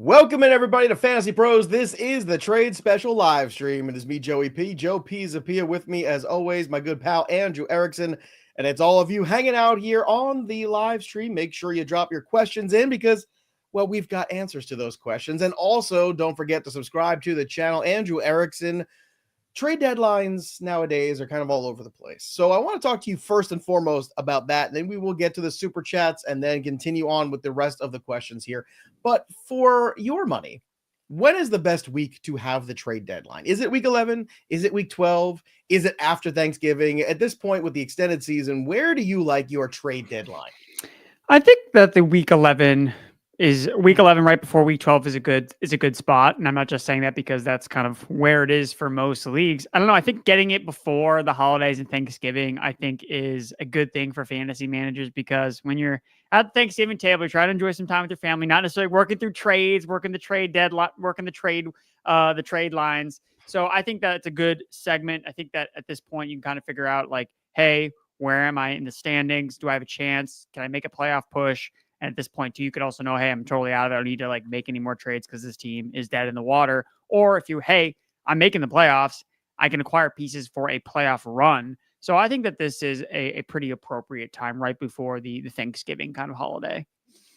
Welcome in, everybody, to Fantasy Pros. This is the Trade Special live stream. It is me, Joey P. Joe P. Zapia, with me, as always, my good pal, Andrew Erickson. And it's all of you hanging out here on the live stream. Make sure you drop your questions in because, well, we've got answers to those questions. And also, don't forget to subscribe to the channel. Andrew Erickson. Trade deadlines nowadays are kind of all over the place. So I want to talk to you first and foremost about that. And then we will get to the super chats and then continue on with the rest of the questions here. But for your money, when is the best week to have the trade deadline? Is it week 11? Is it week 12? Is it after Thanksgiving? At this point with the extended season, where do you like your trade deadline? I think that the week 11 right before week 12 is a good spot. And I'm not just saying that because that's kind of where it is for most leagues. I don't know. I think getting it before the holidays and Thanksgiving, I think, is a good thing for fantasy managers, because when you're at the Thanksgiving table, you're trying to enjoy some time with your family, not necessarily working through trades, working the trade deadline, working the trade lines. So I think that it's a good segment. I think that at this point you can kind of figure out, like, hey, where am I in the standings? Do I have a chance? Can I make a playoff push? And at this point, too, you could also know, hey, I'm totally out of it. I don't need to make any more trades because this team is dead in the water. Or if hey, I'm making the playoffs, I can acquire pieces for a playoff run. So I think that this is a pretty appropriate time right before the Thanksgiving kind of holiday.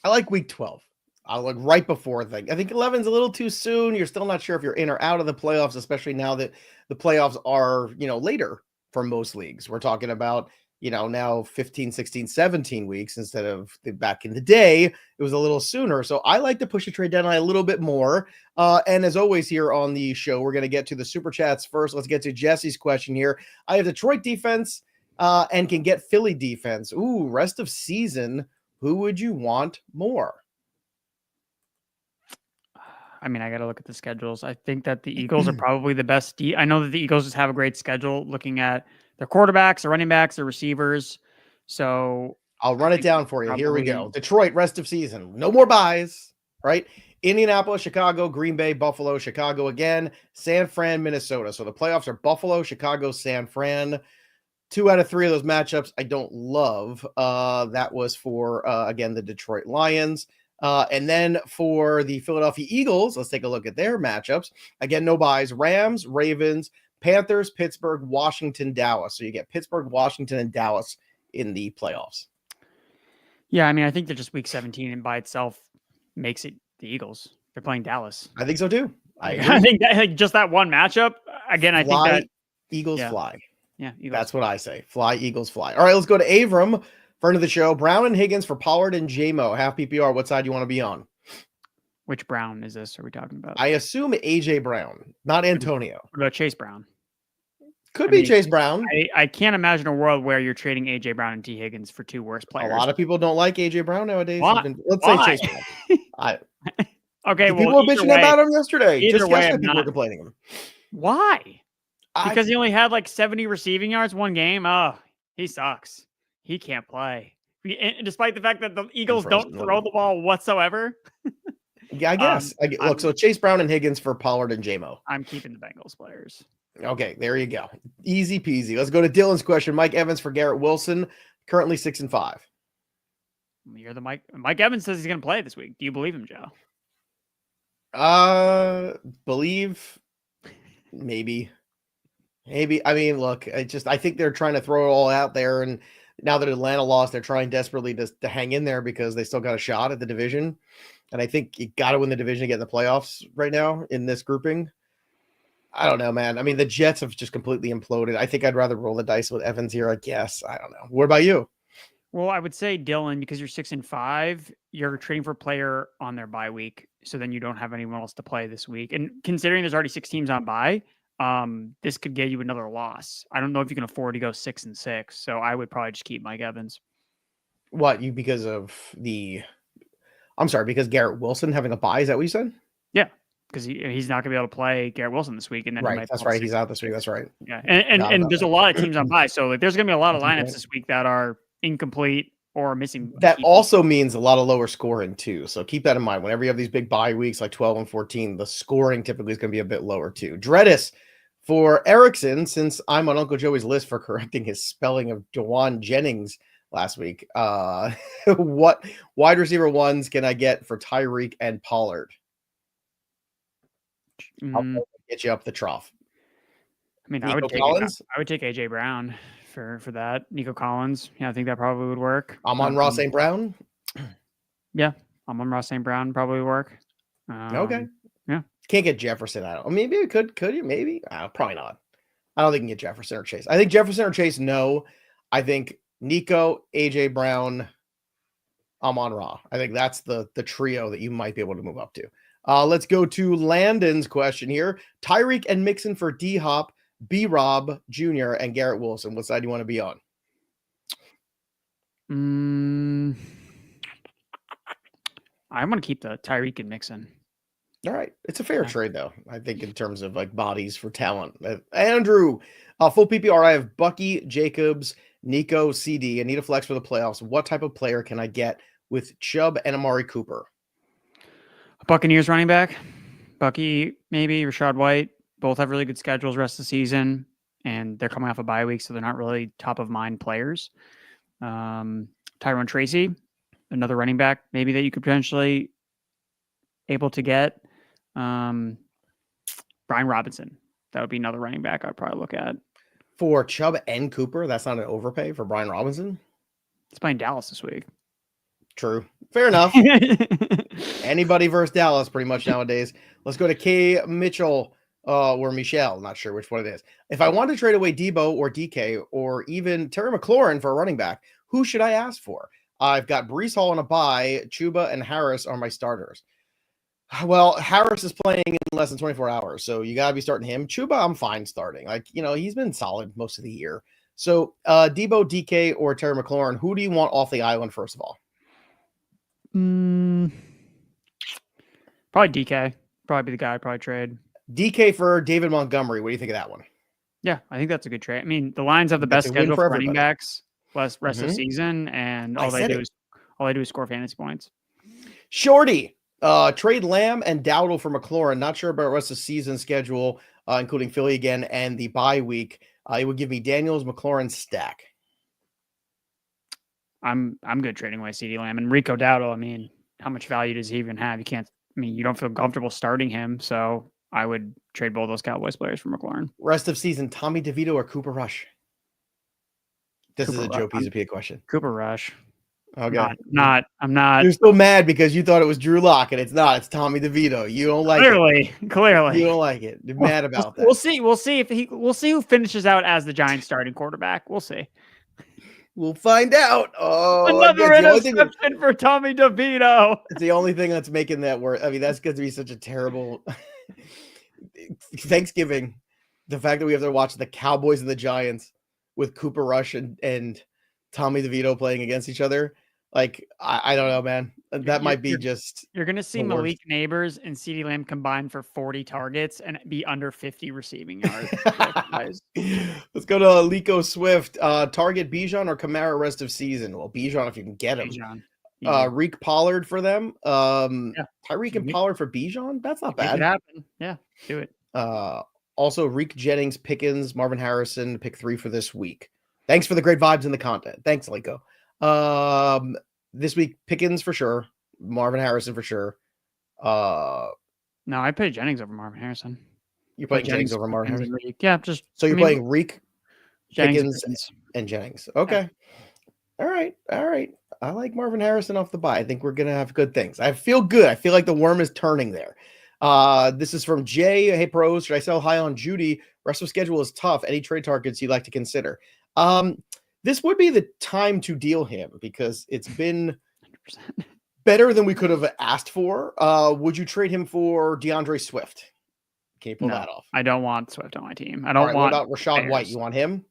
I like week 12. I look right before thing. I think 11 is a little too soon. You're still not sure if you're in or out of the playoffs, especially now that the playoffs are, later for most leagues. We're talking about, now 15, 16, 17 weeks instead of back in the day. It was a little sooner. So I like to push the trade deadline a little bit more. And as always here on the show, we're going to get to the super chats first. Let's get to Jesse's question here. I have Detroit defense and can get Philly defense. Ooh, rest of season. Who would you want more? I mean, I got to look at the schedules. I think that the Eagles are probably the best. I know that the Eagles just have a great schedule looking at their quarterbacks, their running backs, their receivers. So I'll run it down for you. Here we go. Detroit, rest of season. No more buys, right? Indianapolis, Chicago, Green Bay, Buffalo, Chicago again, San Fran, Minnesota. So the playoffs are Buffalo, Chicago, San Fran. 2 out of 3 of those matchups I don't love. That was for, again, the Detroit Lions. And then for the Philadelphia Eagles, let's take a look at their matchups. Again, no buys. Rams, Ravens, Panthers, Pittsburgh, Washington, Dallas. So you get Pittsburgh, Washington, and Dallas in the playoffs. Yeah, I mean, I think that just week 17 and by itself makes it the Eagles. They're playing Dallas. I think so too. I think that, like, just that one matchup. Again, I think that Eagles fly. Yeah, Eagles. That's what I say. Fly, Eagles fly. All right, let's go to Avram, friend of the show. Brown and Higgins for Pollard and JMO. Half PPR. What side do you want to be on? Which Brown is this? Are we talking about? I assume AJ Brown, not Antonio. What about Chase Brown? Could be Chase Brown. I can't imagine a world where you're trading AJ Brown and T. Higgins for 2 worse players. A lot of people don't like AJ Brown nowadays. Let's Why? say Chase Brown. Okay, people were bitching about him yesterday. Either way, yesterday, people were complaining him. Why? Because he only had like 70 receiving yards one game. Oh, he sucks. He can't play. Despite the fact that the Eagles don't throw the ball whatsoever. Yeah, I guess. Look, so Chase Brown and Higgins for Pollard and JMO. I'm keeping the Bengals players. Okay, there you go. Easy peasy. Let's go to Dylan's question. Mike Evans for Garrett Wilson, currently 6-5. You're the Mike Evans says he's going to play this week. Do you believe him, Joe? Believe maybe. I mean, look, I think they're trying to throw it all out there, and now that Atlanta lost, they're trying desperately to hang in there because they still got a shot at the division. And I think you got to win the division to get in the playoffs right now in this grouping. I don't know, man. I mean, the Jets have just completely imploded. I think I'd rather roll the dice with Evans here. I guess. I don't know. What about you? Well, I would say Dylan, because you're 6-5, you're trading for a player on their bye week. So then you don't have anyone else to play this week. And considering there's already 6 teams on bye, this could get you another loss. I don't know if you can afford to go 6-6. So I would probably just keep Mike Evans. What, because Garrett Wilson having a bye? Is that what you said? Yeah. Because he's not going to be able to play Garrett Wilson this week. And then right. That's right. He's out this week. That's right. Yeah. And there's a lot of teams on bye. So like, there's going to be a lot of lineups this week that are incomplete or missing. That also means a lot of lower scoring too. So keep that in mind. Whenever you have these big bye weeks like 12 and 14, the scoring typically is going to be a bit lower too. Dreadis for Erickson, since I'm on Uncle Joey's list for correcting his spelling of Jauan Jennings last week. What wide receiver ones can I get for Tyreek and Pollard? I'll get you up the trough. I mean, I would take AJ Brown for that. Nico Collins. Yeah, I think that probably would work. Amon-Ra St. Brown. Yeah, Amon-Ra St. Brown probably would work. Okay. Yeah. Can't get Jefferson. I don't. Maybe it could. Could you? Maybe. Probably not. I don't think you can get Jefferson or Chase. I think Jefferson or Chase. No. I think Nico, AJ Brown, Amon-Ra. I think that's the trio that you might be able to move up to. Let's go to Landon's question here. Tyreek and Mixon for D-Hop, B-Rob Jr., and Garrett Wilson. What side do you want to be on? I'm going to keep the Tyreek and Mixon. All right. It's a fair trade, though, I think, in terms of like bodies for talent. Andrew, full PPR, I have Bucky, Jacobs, Nico, CeeDee. I need a flex for the playoffs. What type of player can I get with Chubb and Amari Cooper? Buccaneers running back, Bucky, maybe Rashad White. Both have really good schedules rest of the season, and they're coming off a bye week, so they're not really top of mind players. Tyrone Tracy, another running back, maybe that you could potentially able to get. Brian Robinson, that would be another running back I'd probably look at. For Chubb and Cooper, that's not an overpay for Brian Robinson? He's playing Dallas this week. True. Fair enough. Anybody versus Dallas pretty much nowadays. Let's go to K. Mitchell or Michelle. Not sure which one it is. If I want to trade away Debo or DK or even Terry McLaurin for a running back, who should I ask for? I've got Breece Hall on a bye. Chuba and Harris are my starters. Well, Harris is playing in less than 24 hours, so you got to be starting him. Chuba, I'm fine starting. Like, he's been solid most of the year. So Debo, DK, or Terry McLaurin, who do you want off the island first of all? Probably DK. Probably be the guy I'd probably trade. DK for David Montgomery. What do you think of that one? Yeah, I think that's a good trade. I mean, the Lions have the best schedule for running backs rest of the season, and all they do is score fantasy points. Shorty Trade Lamb and Dowdle for McLaurin. Not sure about the rest of the season schedule, including Philly again and the bye week. It would give me Daniels, McLaurin stack. I'm good trading away CeeDee Lamb and Rico Dowdle. I mean, how much value does he even have? You don't feel comfortable starting him, so I would trade both those Cowboys players for McLaurin. Rest of season, Tommy DeVito or Cooper Rush? This is a Joe Pizapia question. Cooper Rush. Okay. I'm not. You're still mad because you thought it was Drew Lock, and it's not. It's Tommy DeVito. You don't like it. Clearly. You don't like it. You're mad about that. We'll see. We'll see who finishes out as the Giants starting quarterback. We'll see. We'll find out. Oh, another interception for Tommy DeVito. It's the only thing that's making that work. I mean, that's going to be such a terrible Thanksgiving. The fact that we have to watch the Cowboys and the Giants with Cooper Rush and Tommy DeVito playing against each other. Like, I don't know, man. That might be just. You're going to see Malik Neighbors and CeeDee Lamb combined for 40 targets and be under 50 receiving yards. Let's go to Lico Swift. Target Bijan or Kamara rest of season? Well, Bijan if you can get him. Bijan. Reek Pollard for them. Tyreek and Pollard for Bijan? That's not bad. It happen. Yeah, do it. Also, Reek, Jennings, Pickens, Marvin Harrison, pick 3 for this week. Thanks for the great vibes in the content. Thanks, Lico. This week, Pickens for sure. Marvin Harrison for sure. No, I played Jennings over Marvin Harrison. You're playing Jennings over Marvin Harrison? Yeah, so you're playing Reek, Jennings, Pickens, and Jennings. Okay. Yeah. All right. I like Marvin Harrison off the bye. I think we're going to have good things. I feel good. I feel like the worm is turning there. This is from Jay. Hey, pros, should I sell high on Jeudy? Rest of schedule is tough. Any trade targets you'd like to consider? This would be the time to deal him because it's been 100% better than we could have asked for. Would you trade him for DeAndre Swift? Can you pull that off? I don't want Swift on my team. I don't want. What about Rachaad White? You want him?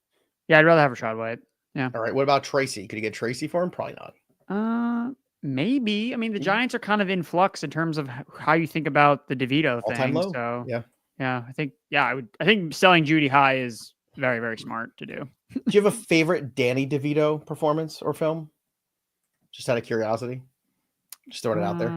Yeah, I'd rather have Rachaad White. Yeah. All right. What about Tracy? Could you get Tracy for him? Probably not. Maybe. I mean, the Giants are kind of in flux in terms of how you think about the DeVito thing. Low. So I think selling Jeudy high is very, very smart to do. Do you have a favorite Danny DeVito performance or film? Just out of curiosity. Just throwing it out there.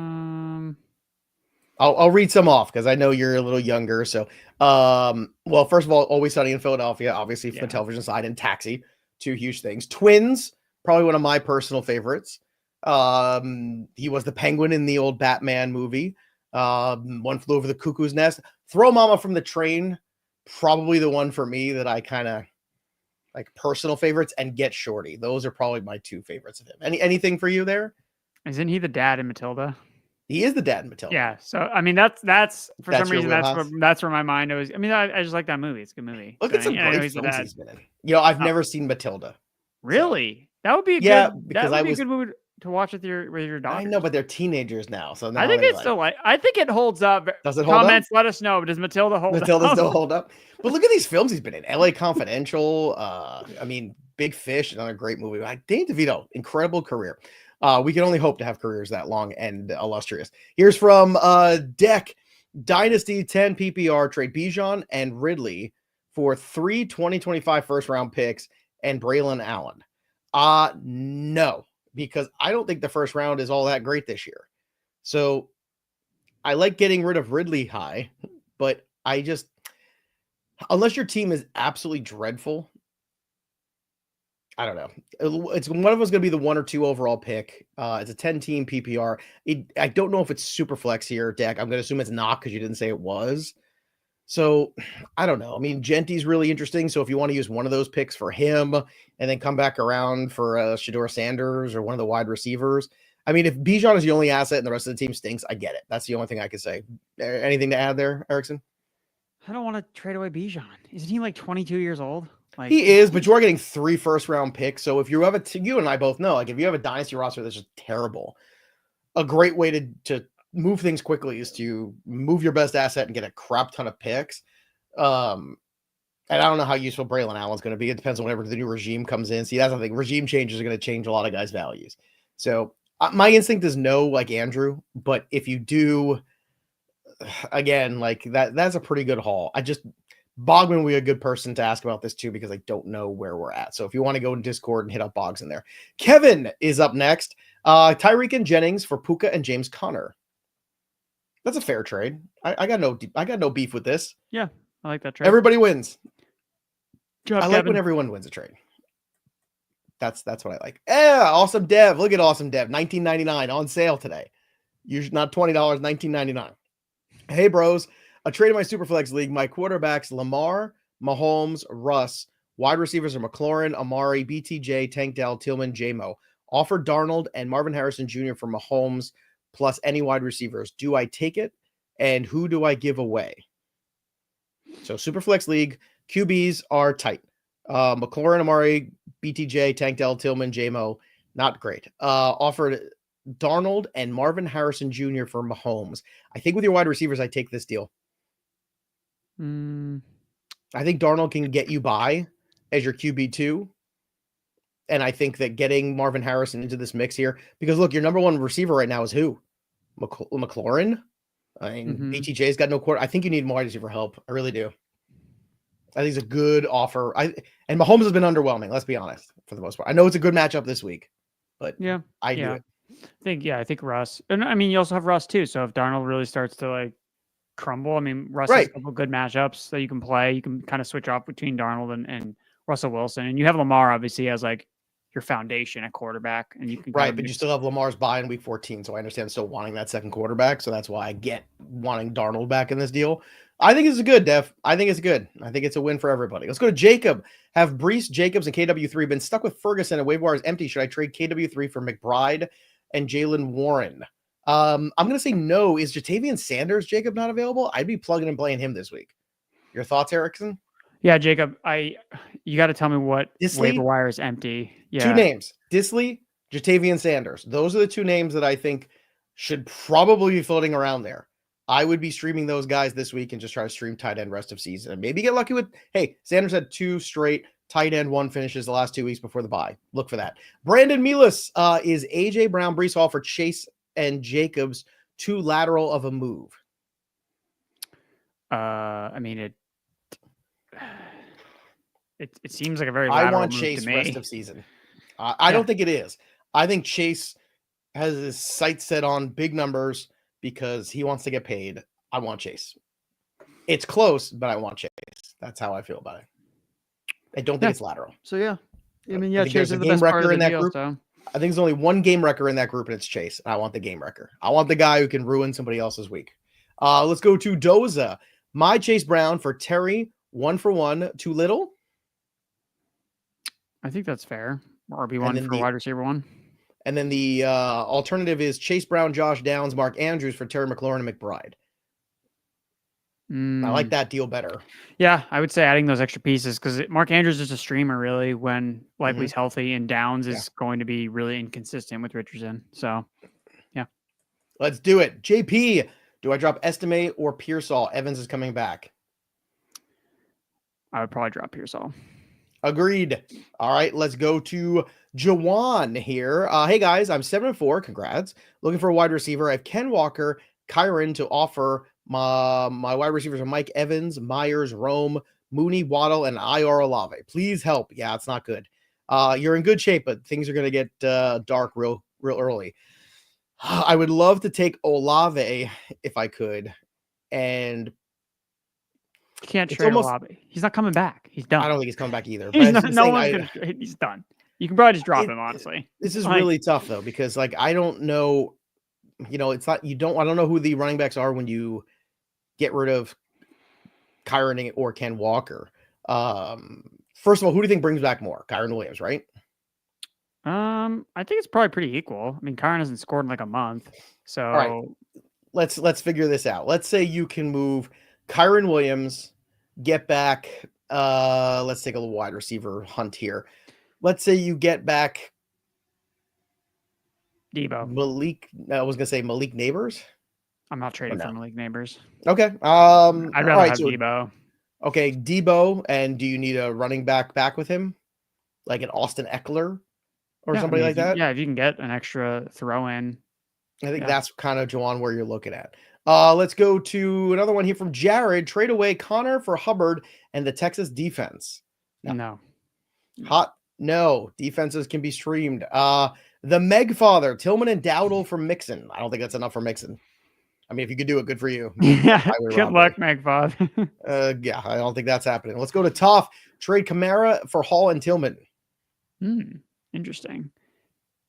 I'll read some off because I know you're a little younger. So, well, first of all, Always Sunny in Philadelphia, obviously from the television side, and Taxi, 2 huge things. Twins, probably one of my personal favorites. He was the Penguin in the old Batman movie. One Flew Over the Cuckoo's Nest. Throw Mama from the Train, probably the one for me that I kind of like personal favorites, and Get Shorty. Those are probably my 2 favorites of him. Anything for you there? Isn't he the dad in Matilda? He is the dad in Matilda. Yeah. So I mean, that's for some reason that's where my mind was. I mean, I just like that movie. It's a good movie. Look at some great films he's been in. I've never seen Matilda. Really? That would be a good movie to watch with your daughter. I know, but they're teenagers now, so now I think it's still I think it holds up. Does it hold Comments, up? let us know. Does Matilda hold Matilda up? still hold up? But look at these films he's been in. LA Confidential. I mean, Big Fish, another great movie. Danny DeVito, incredible career. We can only hope to have careers that long and illustrious. Here's from Deck. Dynasty 10 PPR trade Bijan and Ridley for 3 2025 first round picks and Braylon Allen. No, because I don't think the first round is all that great this year. So I like getting rid of Ridley high, but unless your team is absolutely dreadful, I don't know. It's one of us going to be the 1 or 2 overall pick. It's a 10-team PPR. I don't know if it's super flex here, Dak. I'm going to assume it's not because you didn't say it was. So I don't know. I mean, Genty's really interesting. So if you want to use one of those picks for him and then come back around for Shedeur Sanders or one of the wide receivers. I mean, if Bijan is the only asset and the rest of the team stinks, I get it. That's the only thing I could say. Anything to add there, Erickson? I don't want to trade away Bijan. Isn't he like 22 years old? Like, he is, but you are getting 3 first-round picks. So if you have you and I both know, like if you have a dynasty roster that's just terrible, a great way to move things quickly is to move your best asset and get a crap ton of picks. And I don't know how useful Braylon Allen's going to be. It depends on whenever the new regime comes in. See, that's the thing. Regime changes are going to change a lot of guys' values. So my instinct is no, like Andrew. But if you do, again, like that's a pretty good haul. Bogman will be a good person to ask about this too, because I don't know where we're at. So if you want to go in Discord and hit up Boggs in there. Kevin is up next. Tyreek and Jennings for Puka and James Conner. That's a fair trade. I got no beef with this. Yeah, I like that trade. Everybody wins. Job, I like Kevin. when everyone wins a trade. That's what I like. Yeah, awesome dev. Look at awesome dev. $19.99 on sale today. Usually not $20, $19.99. Hey bros, a trade in my Superflex league. My quarterbacks Lamar, Mahomes, Russ. Wide receivers are McLaurin, Amari, BTJ, Tank Dell, Tillman, JMO. Offer Darnold and Marvin Harrison Jr. for Mahomes plus any wide receivers. Do I take it? And who do I give away? So Superflex league, QBs are tight. McLaurin, Amari, BTJ, Tank Dell, Tillman, JMO, not great. Offered Darnold and Marvin Harrison Jr. for Mahomes. I think with your wide receivers, I take this deal. I think Darnold can get you by as your QB2. And I think that getting Marvin Harrison into this mix here, because look, your number one receiver right now is who? McLaurin? I mean, BTJ's got no quarter. I think you need more wide receiver help. I really do. I think it's a good offer. And Mahomes has been underwhelming, let's be honest, for the most part. I know it's a good matchup this week, but yeah, I do it. I think Russ. And I mean, you also have Russ too. So if Darnold really starts to like crumble, I mean, Russ has a couple good matchups that you can play. You can kind of switch off between Darnold and Russell Wilson. And you have Lamar obviously as like your foundation at quarterback. And you can but you still have Lamar's bye in week 14. So I understand still wanting that second quarterback. So that's why I get wanting Darnold back in this deal. I think it's good, Dev. I think it's good. I think it's a win for everybody. Let's go to Jacob. Have Breece, Jacobs, and KW3 been stuck with Ferguson and waiver wire is empty? Should I trade KW3 for McBride and Jaylen Warren? I'm going to say no. Is Jatavian Sanders, Jacob, not available? I'd be plugging and playing him this week. Your thoughts, Erickson? Yeah, Jacob, you got to tell me what waiver wire is empty. Yeah. Two names, Disley, Jatavian Sanders. Those are the two names that I think should probably be floating around there. I would be streaming those guys this week and just try to stream tight end rest of season and maybe get lucky with, hey, Sanders had 2 straight tight end 1 finishes the last 2 weeks before the bye. Look for that. Brandon Milas is AJ Brown, Breece Hall for Chase and Jacobs, too lateral of a move. I mean, it seems like a very lateral I want move Chase to me. rest of season. I don't think it is. I think Chase has his sights set on big numbers because he wants to get paid. I want Chase. It's close, but I want Chase. That's how I feel about it. I don't think it's lateral. So yeah, I mean, yeah, Chase is the best part of the deal. So. I think there's only one game wrecker in that group, and it's Chase. I want the game wrecker. I want the guy who can ruin somebody else's week. Let's go to Doza. My Chase Brown for Terry, 1 for 1. Too little? I think that's fair. RB1 for wide receiver 1. And then the alternative is Chase Brown, Josh Downs, Mark Andrews for Terry McLaurin and McBride. I like that deal better. Yeah, I would say adding those extra pieces because Mark Andrews is a streamer really when Likely's healthy and Downs is going to be really inconsistent with Richardson. So, yeah. Let's do it. JP, do I drop Estime or Pearsall? Evans is coming back. I would probably drop Pearsall. Agreed. All right, let's go to Jauan here. Hey guys, I'm 7-4. Congrats. Looking for a wide receiver. I have Ken Walker, Kyron to offer. My wide receivers are Mike Evans, Myers, Rome, Mooney, Waddle, and IR Olave. Please help. Yeah, it's not good. You're in good shape, but things are going to get dark real early. I would love to take Olave if I could. And you can't trade Olave. He's not coming back. He's done. I don't think he's coming back either. He's done. You can probably just drop him, honestly. This is really tough, though, because I don't know. It's not, I don't know who the running backs are when you get rid of Kyron or Ken Walker. First of all, who do you think brings back more? Kyron Williams, right? I think it's probably pretty equal. I mean, Kyron hasn't scored in like a month. So all right. Let's figure this out. Let's say you can move Kyron Williams, get back, let's take a little wide receiver hunt here. Let's say you get back Debo. Malik Neighbors. I'm not trading for Malik Neighbors. Okay. I'd rather have Debo. Okay, Debo. And do you need a running back with him? Like an Austin Eckler or somebody like that? Yeah, if you can get an extra throw in. I think that's kind of, Jauan, where you're looking at. Let's go to another one here from Jared. Trade away Connor for Hubbard and the Texas defense. No. No. Defenses can be streamed. The Megfather, Tillman and Dowdle for Mixon. I don't think that's enough for Mixon. I mean, if you could do it, good for you. Yeah. Highway Good robbery. luck, Magpod. Yeah, I don't think that's happening. Let's go to Tough. Trade Kamara for Hall and Tillman. Interesting.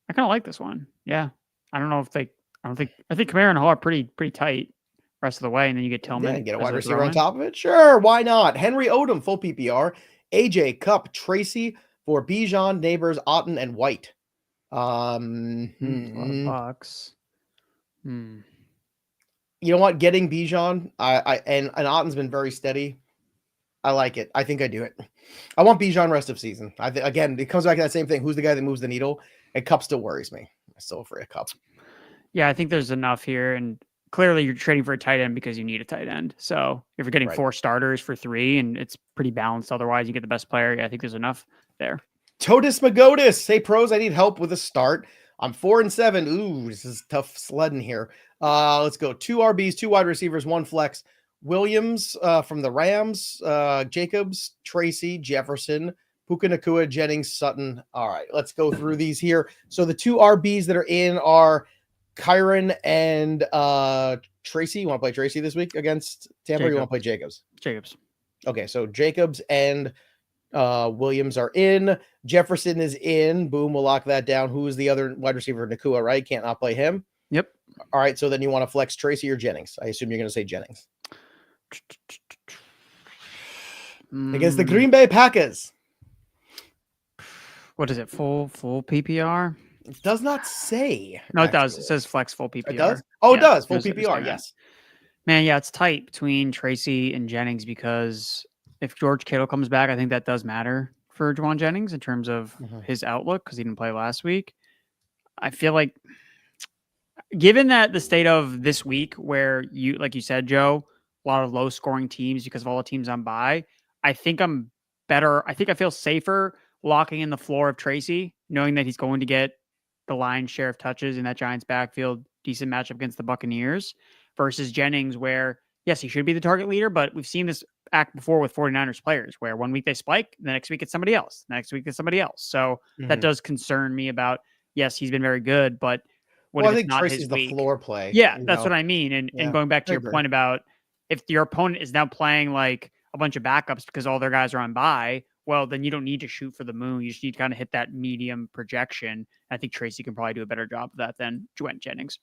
I kind of like this one. Yeah. I don't know if they. I think Kamara and Hall are pretty tight rest of the way, and then you get Tillman. Yeah, get a as wide receiver on throw-in. top of it. Sure, why not? Henry Odom, full PPR. AJ Cup, Tracy for Bijan, Neighbors, Otten, and White. A lot of bucks. You know what? Getting Bijan, and Otten's been very steady. I like it. I think I do it. I want Bijan rest of season. Again, it comes back to that same thing. Who's the guy that moves the needle? And Cup still worries me. I'm still afraid of Cup. Yeah, I think there's enough here, and clearly you're trading for a tight end because you need a tight end. So if you're getting 4 starters for 3 and it's pretty balanced, otherwise you get the best player. Yeah, I think there's enough there. Totus Magotis. Hey, pros, I need help with a start. I'm 4-7. Ooh, this is tough sledding here. Let's go 2 RBs, 2 wide receivers, 1 flex. Williams from the Rams, Jacobs, Tracy, Jefferson, Puka, Nacua, Jennings, Sutton. All right, let's go through these here. So the 2 RBs that are in are Kyron and Tracy. You want to play Tracy this week against Tampa? Or you want to play Jacobs? Jacobs. Okay, so Jacobs and Williams are in. Jefferson is in. Boom, we'll lock that down. Who is the other wide receiver? Nacua, right? Can't not play him. Yep. All right, so then you want to flex Tracy or Jennings? I assume you're going to say Jennings. Against the Green Bay Packers. What is it? Full PPR? It does not say. No, it does. It says flex full PPR. It does? Oh, yeah, it does. Full PPR, yes. Man, yeah, it's tight between Tracy and Jennings because if George Kittle comes back, I think that does matter for Jauan Jennings in terms of his outlook because he didn't play last week. I feel like given that the state of this week where you, like you said, Joe, a lot of low scoring teams because of all the teams on bye, I think I'm better. I think I feel safer locking in the floor of Tracy, knowing that he's going to get the lion's share of touches in that Giants backfield, decent matchup against the Buccaneers versus Jennings, where yes, he should be the target leader, but we've seen this act before with 49ers players where one week they spike, the next week it's somebody else, the next week it's somebody else. So that does concern me about, yes, he's been very good, but what if I it's think not Tracy's his the week? floor play. Yeah, that's what I mean. And going back to your agree. point about if your opponent is now playing like a bunch of backups because all their guys are on bye, well, then you don't need to shoot for the moon. You just need to kind of hit that medium projection. I think Tracy can probably do a better job of that than Jauan Jennings.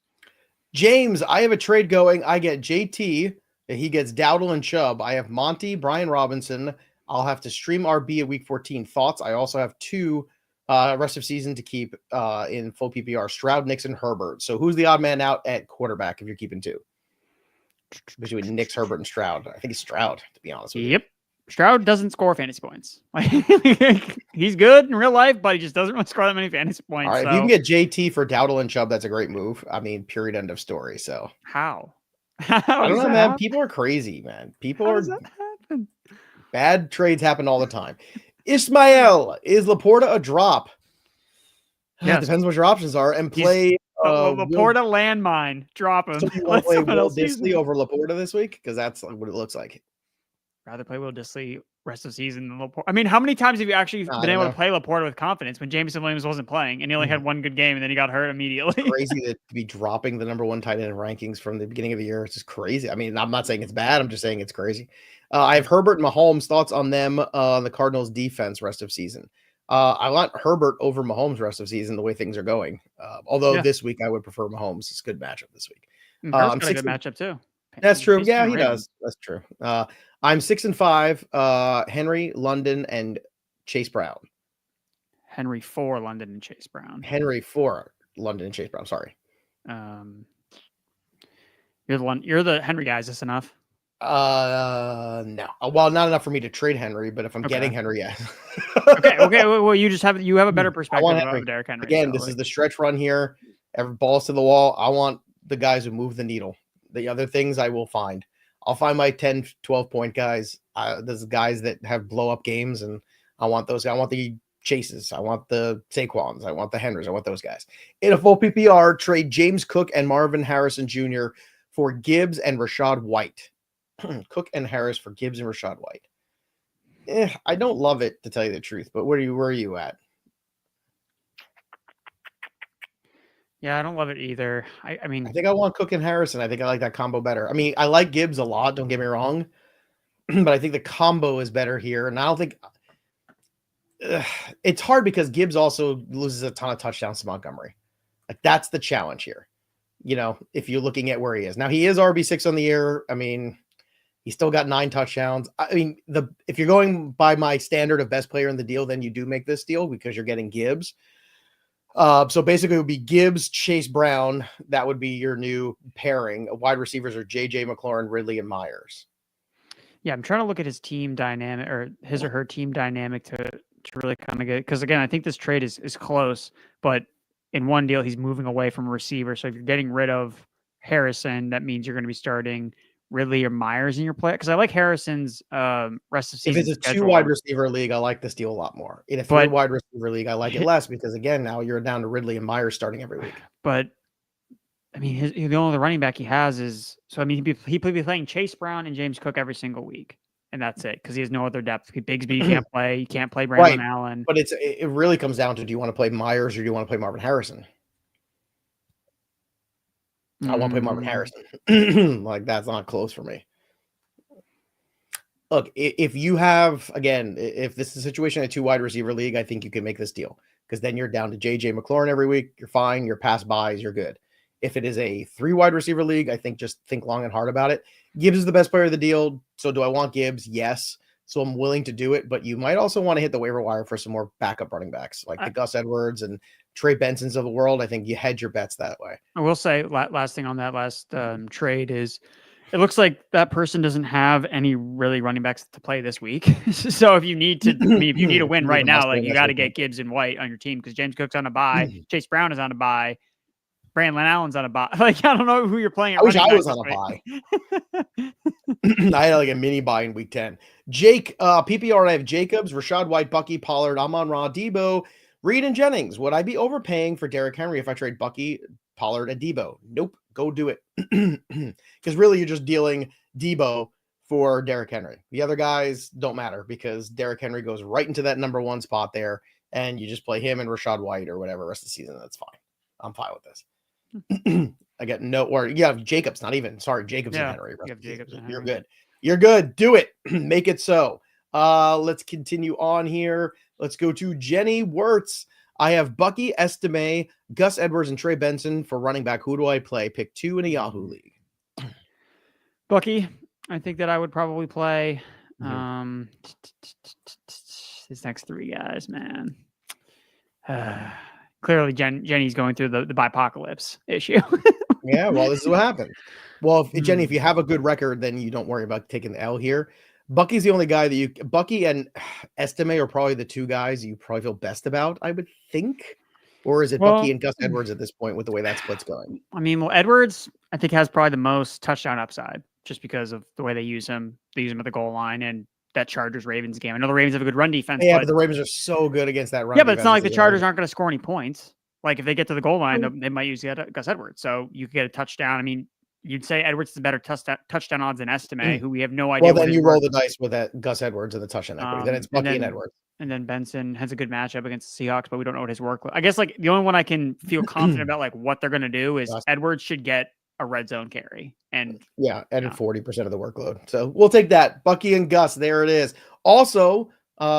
James, I have a trade going. I get JT. He gets Dowdle and Chubb. I have Monty, Brian Robinson. I'll have to stream RB at week 14. Thoughts? I also have 2 rest of season to keep in full PPR. Stroud, Nix, and Herbert. So who's the odd man out at quarterback if you're keeping 2? Between Nix, Herbert, and Stroud. I think it's Stroud, to be honest with you. Yep. Stroud doesn't score fantasy points. He's good in real life, but he just doesn't really score that many fantasy points. All right, so. if you can get JT for Dowdle and Chubb, that's a great move. I mean, period, end of story. So how? I don't know, man. People are crazy, man. People are bad trades happen all the time. Ismael, is Laporta a drop? Yeah, it depends what your options are. And play Laporta landmine. Drop him. So you want to play Will Dissly over Laporta this week? Because that's like what it looks like. Rather play Will Dissly rest of the season than Laporta. I mean, how many times have you actually been able to play Laporta with confidence when Jameson Williams wasn't playing and he only had one good game and then he got hurt immediately? It's crazy to be dropping the number 1 tight end in rankings from the beginning of the year. It's just crazy. I mean, I'm not saying it's bad. I'm just saying it's crazy. I have Herbert and Mahomes. Thoughts on them on the Cardinals defense rest of season? I want Herbert over Mahomes rest of season the way things are going. Although this week I would prefer Mahomes. It's a good matchup this week. I'm got a good matchup too. That's true. Yeah, he does. That's true. I'm 6-5. Henry, London, and Chase Brown. Henry 4, London, and Chase Brown. Henry 4, London, and Chase Brown. Sorry. You're the one. You're the Henry guy. Is this enough? No. Well, not enough for me to trade Henry, but if I'm getting Henry, yeah. okay. Well, you have a better perspective of Derrick Henry. Again, this is the stretch run here. Every ball's to the wall. I want the guys who move the needle. The other things I will find. I'll find my 10, 12 point guys. There's guys that have blow up games, and I want those. I want the Chases. I want the Saquons. I want the Henrys. I want those guys. In a full PPR, trade James Cook and Marvin Harrison Jr. for Gibbs and Rashad White. Cook and Harris for Gibbs and Rashad White. I don't love it, to tell you the truth, but where are you at? Yeah, I don't love it either. I I mean, think I want Cook and Harrison. I think I like that combo better. I mean, I like Gibbs a lot, don't get me wrong, but I think the combo is better here. And I don't think it's hard because Gibbs also loses a ton of touchdowns to Montgomery. Like that's the challenge here. If you're looking at where he is. Now he is RB6 on the year. I mean, he still got 9 touchdowns. I mean, if you're going by my standard of best player in the deal, then you do make this deal because you're getting Gibbs. So basically it would be Gibbs, Chase Brown. That would be your new pairing. Wide receivers are JJ, McLaurin, Ridley, and Myers. yeah, I'm trying to look at his team dynamic or his or her team dynamic to really kind of get, because again, I think this trade is close, but in one deal, he's moving away from a receiver. So if you're getting rid of Harrison, that means you're going to be starting Ridley or Myers in your play. Because I like Harrison's rest of season. If it's a schedule. 2 wide receiver league, I like this deal a lot more. In a 3 wide receiver league, I like it less because again, now you're down to Ridley and Myers starting every week. But I mean, the only running back he has is he'd be playing Chase Brown and James Cook every single week, and that's it because he has no other depth. Bigsby can't play. You can't play Brandon Allen. But it really comes down to, do you want to play Myers or do you want to play Marvin Harrison? I want to play Marvin Harrison. Like that's not close for me. Look, if you have, again, if this is a situation in a 2 wide receiver league, I think you can make this deal because then you're down to JJ McLaurin every week. You're fine. Your pass buys, you're good. If it is a 3 wide receiver league, I think just think long and hard about it. Gibbs is the best player of the deal. So do I want Gibbs? Yes. So I'm willing to do it, but you might also want to hit the waiver wire for some more backup running backs like the Gus Edwards and Trey Bensons of the world. I think you hedge your bets that way. I will say last thing on that last trade is it looks like that person doesn't have any really running backs to play this week. So if you need to, if you need a win right now, like you got to get Gibbs and White on your team because James Cook's on a bye, Chase Brown is on a bye, Brandon Allen's on a bye. Like I don't know who you're playing. I wish I was on a bye. I had like a mini bye in week 10. Jake, PPR, I have Jacobs, Rashad White, Bucky, Pollard, Amon-Ra, Debo, Reed, and Jennings. Would I be overpaying for Derrick Henry if I trade Bucky, Pollard, and Debo? Nope. Go do it. Because really you're just dealing Debo for Derrick Henry. The other guys don't matter because Derrick Henry goes right into that number 1 spot there, and you just play him and Rashad White or whatever rest of the season. That's fine. I'm fine with this. I get no, or yeah, Jacobs, not even. Sorry, Jacobs and Henry. You're good. You're good. Do it. Make it so. Let's continue on here. Let's go to Jenny Wirtz. I have Bucky, Estime, Gus Edwards, and Trey Benson for running back. Who do I play? Pick 2 in a Yahoo league. Bucky, I think that I would probably play. These next 3 guys, man. Clearly, Jenny's going through the bipocalypse issue. Yeah, well, this is what happened. Well, Jenny, if you have a good record, then you don't worry about taking the L here. Bucky's the only guy that Bucky and Estime are probably the 2 guys you probably feel best about, I would think. Or is it Bucky and Gus Edwards at this point with the way that split's going? I mean, Edwards, I think, has probably the most touchdown upside just because of the way they use him. They use him at the goal line and that Chargers-Ravens game. I know the Ravens have a good run defense. Yeah, but the Ravens are so good against that run. Yeah, but it's not like the Chargers aren't going to score any points. Like if they get to the goal line, they might use Gus Edwards. So you could get a touchdown. I mean, you'd say Edwards is better touchdown odds than Estime, who we have no idea. Well, then you roll the dice with that Gus Edwards and the touchdown equity. Then it's Bucky and Edwards. And then Benson has a good matchup against the Seahawks, but we don't know what his work. I guess like the only one I can feel confident about, like what they're going to do is Edwards should get a red zone carry. And 40% of the workload. So we'll take that. Bucky and Gus. There it is. Also,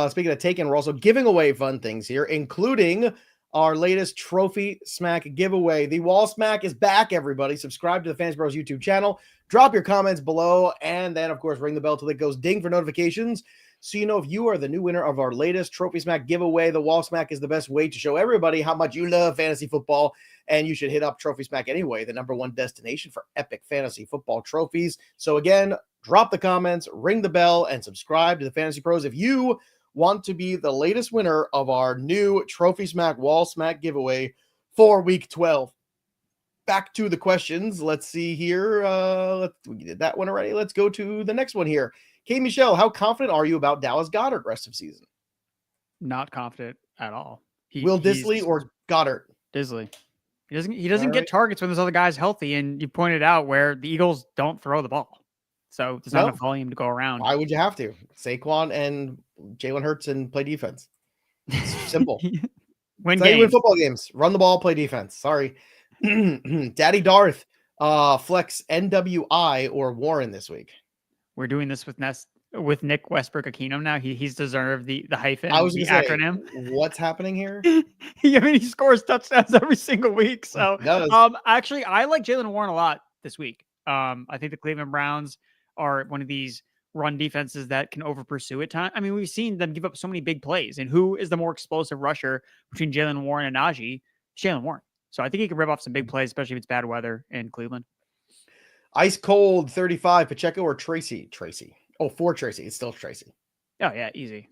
speaking of taking, we're also giving away fun things here, including our latest Trophy Smack giveaway. The Wall Smack is back, everybody. Subscribe to the Fantasy Bros YouTube channel. Drop your comments below, and then, of course, ring the bell till it goes ding for notifications so you know if you are the new winner of our latest Trophy Smack giveaway. The Wall Smack is the best way to show everybody how much you love fantasy football, and you should hit up Trophy Smack anyway, the #1 destination for epic fantasy football trophies. So, again, drop the comments, ring the bell, and subscribe to the Fantasy Pros if you want to be the latest winner of our new Trophy Smack Wall Smack giveaway for Week 12. Back to the questions. Let's see here. We did that one already. Let's go to the next one here. K. Michelle, how confident are you about Dallas Goedert rest of season? Not confident at all. Will Disley or Goddard? Disley. He doesn't get targets when there's other guys healthy, and you pointed out where the Eagles don't throw the ball. So there's not enough volume to go around. Why would you have to? Saquon and Jalen Hurts and play defense. It's simple. Win football games. Run the ball, play defense. Sorry. Daddy Darth, flex NWI or Warren this week. We're doing this with Nick Westbrook-Ikhine now. He's deserved the hyphen, I was the going to say, acronym. what's happening here? I mean, he scores touchdowns every single week. So, actually, I like Jaylen Warren a lot this week. I think the Cleveland Browns are one of these run defenses that can over pursue at times. I mean, we've seen them give up so many big plays. And who is the more explosive rusher between Jaylen Warren and Najee? Jaylen Warren. So I think he can rip off some big plays, especially if it's bad weather in Cleveland. Ice cold 35, Pacheco or Tracy? Oh, for Tracy. It's still Tracy. Oh, yeah, easy.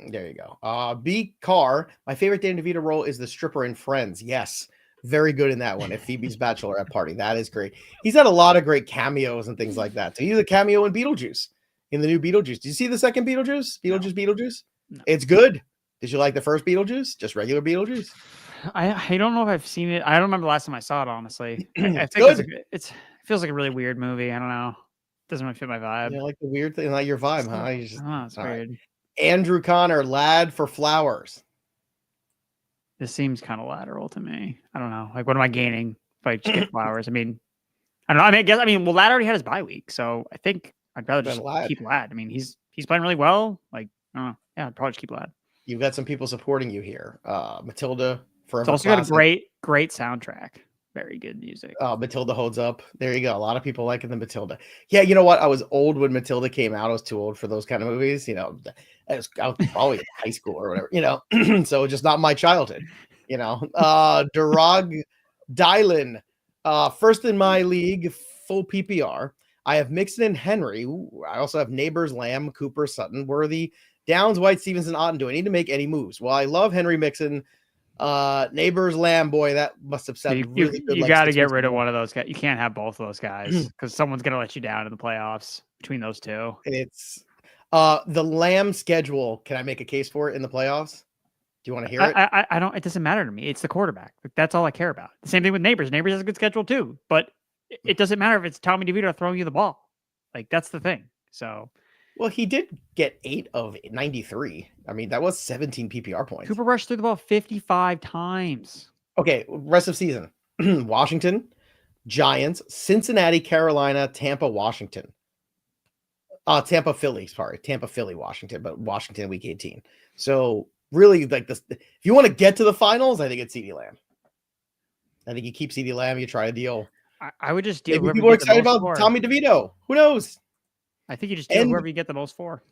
There you go. B. Carr. My favorite Danny DeVito role is the stripper in Friends. Yes. Very good in that one at Phoebe's bachelorette party. That is great. He's had a lot of great cameos and things like that. So he's a cameo in Beetlejuice, in the new Beetlejuice. Did you see the second Beetlejuice? Beetlejuice? No. It's good. Did you like the first Beetlejuice? Just regular Beetlejuice? I don't know if I've seen it. I don't remember the last time I saw it, honestly. I think it feels like a really weird movie. I don't know. Doesn't really fit my vibe. You like the weird thing, like your vibe, huh? It's weird. Right. Andrew Connor, lad for flowers. This seems kind of lateral to me. I don't know. Like, what am I gaining if I just get flowers? I mean, I don't know. Well, Lad already had his bye week, so I think I'd rather just keep Lad. I mean, he's playing really well. Like, I don't know. Yeah, I'd probably just keep Lad. You've got some people supporting you here. Matilda, Forever. It's also got a great soundtrack. Very good music. Matilda holds up. There you go. A lot of people liking the Matilda. Yeah, you know what? I was old when Matilda came out. I was too old for those kind of movies. You know, I was probably in high school or whatever, you know, so just not my childhood, you know. Durag Dylan, first in my league, full PPR. I have Mixon and Henry. Ooh, I also have Neighbors, Lamb, Cooper, Sutton, Worthy, Downs, White, Stevenson, Otten. Do I need to make any moves? Well, I love Henry Mixon. Neighbors, Lamb, boy, that must have sounded really good. You got to get rid of one of those guys. You can't have both of those guys because someone's going to let you down in the playoffs between those two. It's the Lamb schedule. Can I make a case for it in the playoffs? Do you want to hear it? I don't. It doesn't matter to me. It's the quarterback. That's all I care about. The same thing with Neighbors. Neighbors has a good schedule too, but it doesn't matter if it's Tommy DeVito throwing you the ball. Like, that's the thing. So, well, he did get 8 of 93. I mean, that was 17 PPR points. Cooper Rush threw the ball 55 times. Okay, rest of season: Washington, Giants, Cincinnati, Carolina, Tampa, Washington. Tampa, Philly. Sorry, Tampa, Philly, Washington, but Washington week 18. So really, like this, if you want to get to the finals, I think it's CeeDee Lamb. I think you keep CeeDee Lamb. You try a deal. I would just deal. Maybe people are excited about Tommy DeVito. Who knows? I think you just deal whoever you get the most for.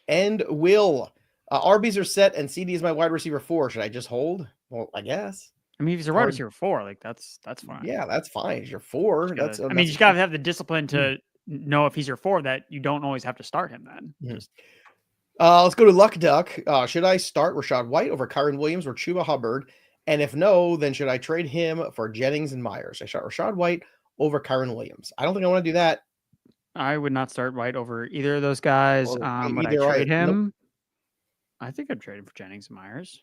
And Will, RBs are set, and CeeDee is my wide receiver 4. Should I just hold? Well, I guess. I mean, if he's a wide receiver 4, like that's fine. Yeah, that's fine. He's your 4. You just gotta have the discipline to know if he's your 4 that you don't always have to start him. Then. Let's go to Luck Duck. Should I start Rachaad White over Kyron Williams or Chuba Hubbard? And if no, then should I trade him for Jennings and Myers? I shot Rachaad White over Kyron Williams. I don't think I want to do that. I would not start White over either of those guys. Would I trade him? Nope. I think I'd trade him for Jennings and Myers.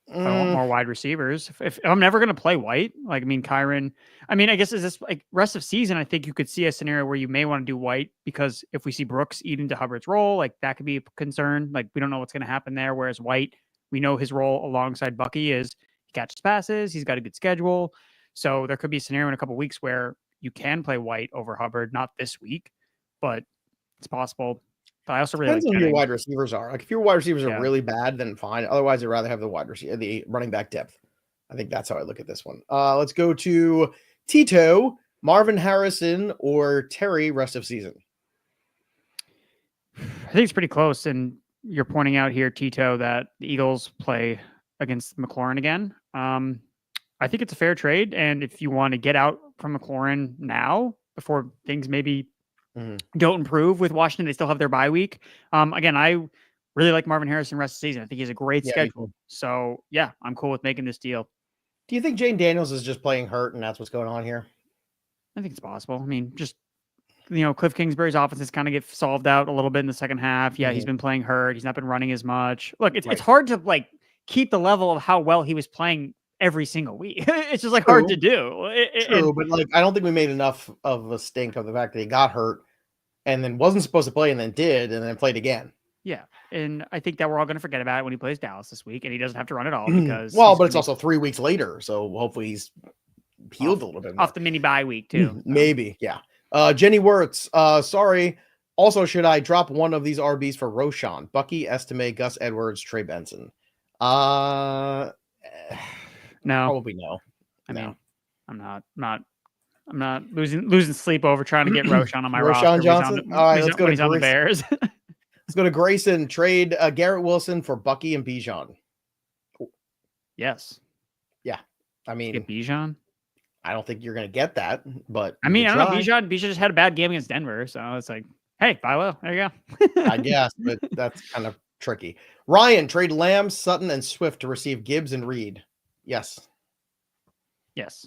If I want more wide receivers. If I'm never going to play White, like, I mean, Kyron, I mean, I guess is this like rest of season, I think you could see a scenario where you may want to do White because if we see Brooks eat into Hubbard's role, like that could be a concern. Like, we don't know what's going to happen there. Whereas White, we know his role alongside Bucky is he catches passes. He's got a good schedule. So there could be a scenario in a couple of weeks where you can play White over Hubbard, not this week, but it's possible. But I also really depends like on who your wide receivers are. Like if your wide receivers are really bad, then fine. Otherwise, I'd rather have the running back depth. I think that's how I look at this one. Let's go to Tito, Marvin Harrison, or Terry rest of season. I think it's pretty close. And you're pointing out here, Tito, that the Eagles play against McLaurin again. I think it's a fair trade. And if you want to get out from McLaurin now before things maybe don't improve with Washington, they still have their bye week. Again, I really like Marvin Harrison rest of the season. I think he has a great schedule. So yeah, I'm cool with making this deal. Do you think Jane Daniels is just playing hurt and that's what's going on here? I think it's possible. I mean, just, Cliff Kingsbury's offenses kind of get solved out a little bit in the second half. Yeah, he's been playing hurt. He's not been running as much. Look, it's hard to keep the level of how well he was playing every single week. It's just hard to do. True, but I don't think we made enough of a stink of the fact that he got hurt and then wasn't supposed to play and then did and then played again. Yeah, and I think that we're all going to forget about it when he plays Dallas this week, and he doesn't have to run at all because. But it's also 3 weeks later, so hopefully he's healed a little bit more. Off the mini bye week too. Maybe, yeah. Jenny Wirtz, sorry. Also, should I drop one of these RBs for Roshan, Bucky, Estime, Gus Edwards, Trey Benson? No, probably no. I mean, I'm not losing sleep over trying to get Roshan on my Roshan roster. Johnson. All right, let's go to he's on the Bears. Let's go to Grayson. Trade Garrett Wilson for Bucky and Bijan. Yes. Yeah. I mean, get Bijan. I don't think you're going to get that, but I mean, I don't know. Bijan just had a bad game against Denver, so it's like, hey, buy low. There you go. I guess, but that's kind of tricky. Ryan, trade Lamb, Sutton, and Swift to receive Gibbs and Reed. Yes. Yes.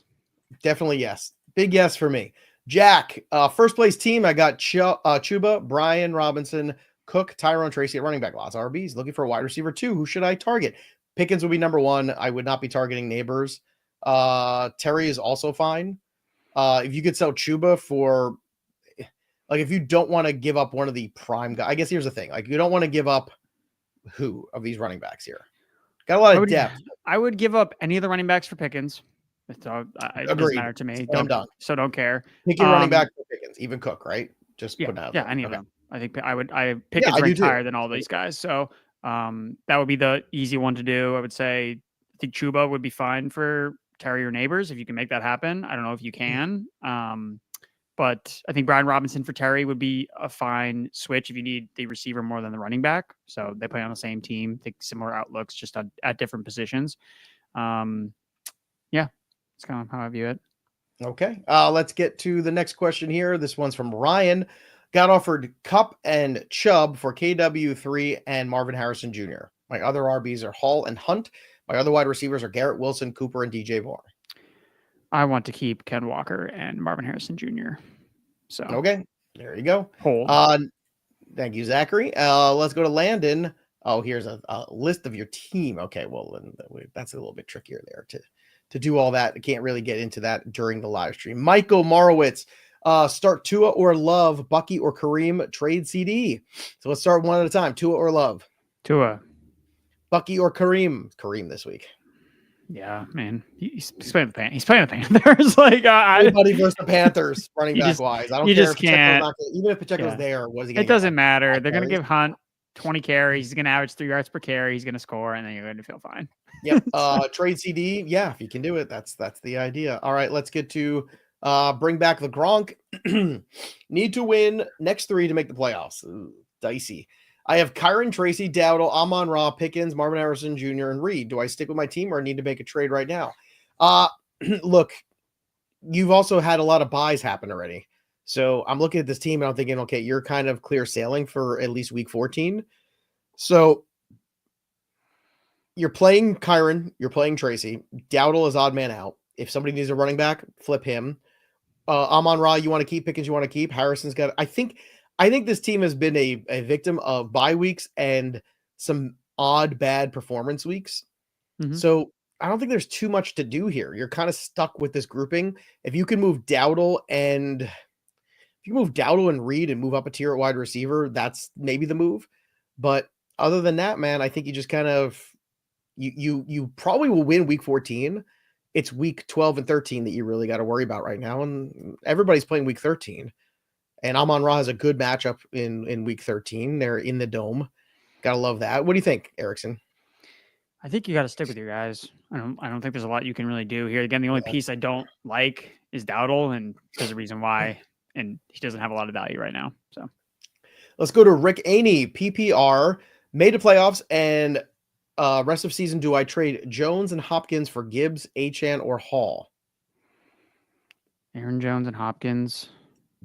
Definitely yes. Big yes for me. Jack, first place team, I got Chuba, Brian Robinson, Cook, Tyrone, Tracy at running back. Lots of RBs. Looking for a wide receiver too. Who should I target? Pickens would be number one. I would not be targeting Neighbors. Terry is also fine. If you could sell Chuba for, like, if you don't want to give up one of the prime guys, I guess here's the thing. Like, you don't want to give up who of these running backs here? Got a lot of depth. I would give up any of the running backs for Pickens. It doesn't matter to me. Don't care. Pick your running back for Pickens, even Cook, right? Just put out. Yeah, any of them. I think Pickens ranked higher than all these guys. So that would be the easy one to do. I would say I think Chuba would be fine for Terry or Neighbors if you can make that happen. I don't know if you can. But I think Brian Robinson for Terry would be a fine switch if you need the receiver more than the running back. So they play on the same team, think similar outlooks, just at different positions. Yeah, that's kind of how I view it. Okay. Let's get to the next question here. This one's from Ryan. Got offered Kupp and Chubb for KW3 and Marvin Harrison Jr. My other RBs are Hall and Hunt. My other wide receivers are Garrett Wilson, Cooper, and DJ Moore. I want to keep Ken Walker and Marvin Harrison Jr. So okay, there you go. Hold. Thank you, Zachary. Let's go to Landon. Oh, here's a list of your team. Okay, well, that's a little bit trickier there to do all that. I can't really get into that during the live stream. Michael Morowitz, start Tua or Love, Bucky or Kareem, trade CeeDee. So let's start one at a time. Tua or Love? Tua. Bucky or Kareem? Kareem this week. Yeah, man. He's playing the Panthers. He's playing the Panthers. Like anybody versus the Panthers, running back wise. I don't care if can't. Even if Pacheco's there, was he? It doesn't matter. They're going to give Hunt 20 carries. He's going to average 3 yards per carry. He's going to score, and then you're going to feel fine. Yep. Trade CeeDee. Yeah, if you can do it, that's the idea. All right, let's get to bring back the Gronk. Need to win next 3 to make the playoffs. Ooh, dicey. I have Kyron, Tracy, Dowdle, Amon-Ra, Pickens, Marvin Harrison Jr., and Reed. Do I stick with my team or need to make a trade right now? Look, you've also had a lot of buys happen already. So I'm looking at this team and I'm thinking, okay, you're kind of clear sailing for at least week 14. So you're playing Kyron, you're playing Tracy. Dowdle is odd man out. If somebody needs a running back, flip him. Amon-Ra, you want to keep. Pickens, you want to keep. Harrison's got, I think this team has been a victim of bye weeks and some odd, bad performance weeks. Mm-hmm. So I don't think there's too much to do here. You're kind of stuck with this grouping. If you can move Dowdle and Reed and move up a tier at wide receiver, that's maybe the move. But other than that, man, I think you just kind of, you probably will win week 14. It's week 12 and 13 that you really got to worry about right now. And everybody's playing week 13. And Amon-Ra has a good matchup in week 13. They're in the dome. Gotta love that. What do you think, Erickson? I think you got to stick with your guys. I don't think there's a lot you can really do here. Again, the only piece I don't like is Dowdle, and there's a reason why. And he doesn't have a lot of value right now. So let's go to Rick Aney. PPR made the playoffs, and rest of season. Do I trade Jones and Hopkins for Gibbs, Achane, or Hall? Aaron Jones and Hopkins.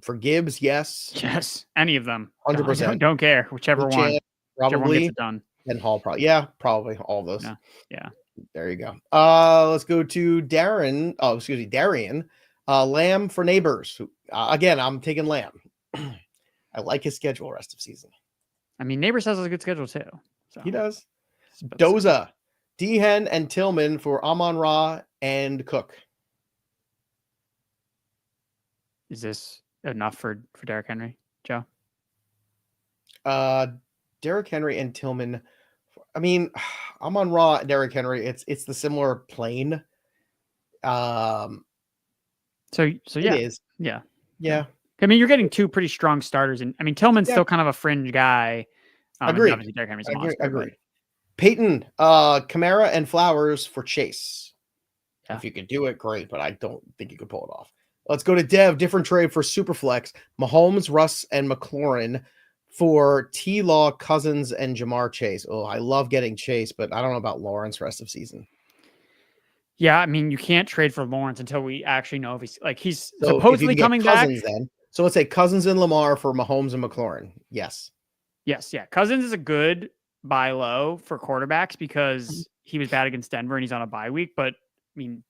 For Gibbs, yes. Yes, any of them. 100%. Don't care. Whichever one. Probably. Whichever one gets it done. And Hall, probably. Yeah, probably. All of those. Yeah. There you go. Let's go to Darren. Oh, excuse me, Darian. Lamb for Neighbors. Again, I'm taking Lamb. I like his schedule rest of season. I mean, Neighbors has a good schedule too. So. He does. Doza, Dehen, and Tillman for Amon-Ra and Cook. Is this enough for Derrick Henry, Joe? Derrick Henry and Tillman. I mean, Amon-Ra, Derrick Henry. It's the similar plane. So It yeah. is. Yeah. Yeah. I mean, you're getting two pretty strong starters, and I mean, Tillman's still kind of a fringe guy. And Agreed. obviously Derrick Henry's a monster. Agreed. Peyton, Kamara and Flowers for Chase. Yeah. If you could do it, great, but I don't think you could pull it off. Let's go to Dev. Different trade for Superflex. Mahomes, Russ, and McLaurin for T-Law, Cousins, and Jamar Chase. Oh, I love getting Chase, but I don't know about Lawrence rest of season. Yeah, I mean, you can't trade for Lawrence until we actually know if he's So supposedly coming Cousins back. Then. So let's say Cousins and Lamar for Mahomes and McLaurin. Yes. Yes, yeah. Cousins is a good buy low for quarterbacks because he was bad against Denver and he's on a bye week. But I mean,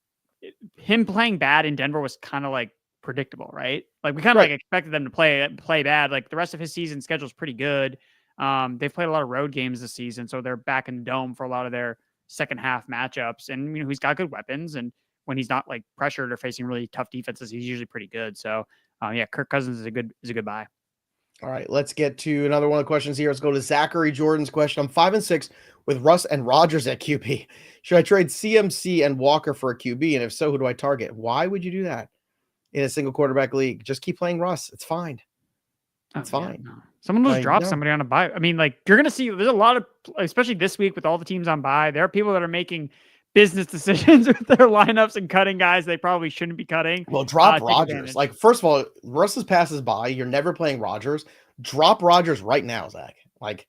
him playing bad in Denver was kind of like predictable, right? Like we kind of like expected them to play bad. Like the rest of his season schedule is pretty good. They've played a lot of road games this season, so they're back in the dome for a lot of their second half matchups. And he's got good weapons, and when he's not like pressured or facing really tough defenses, he's usually pretty good. So yeah, Kirk Cousins is a good buy. All right, let's get to another one of the questions here. Let's go to Zachary Jordan's question. I'm 5-6 with Russ and Rodgers at QB. Should I trade CMC and Walker for a QB? And if so, who do I target? Why would you do that in a single quarterback league? Just keep playing Russ. It's fine. It's fine. Yeah, no. Someone will just drop somebody on a bye. I mean, like you're going to see there's a lot of, especially this week with all the teams on bye, there are people that are making business decisions with their lineups and cutting guys they probably shouldn't be cutting. Well, drop Rodgers. Like, first of all, Russ's passes by. You're never playing Rodgers. Drop Rodgers right now, Zach. Like,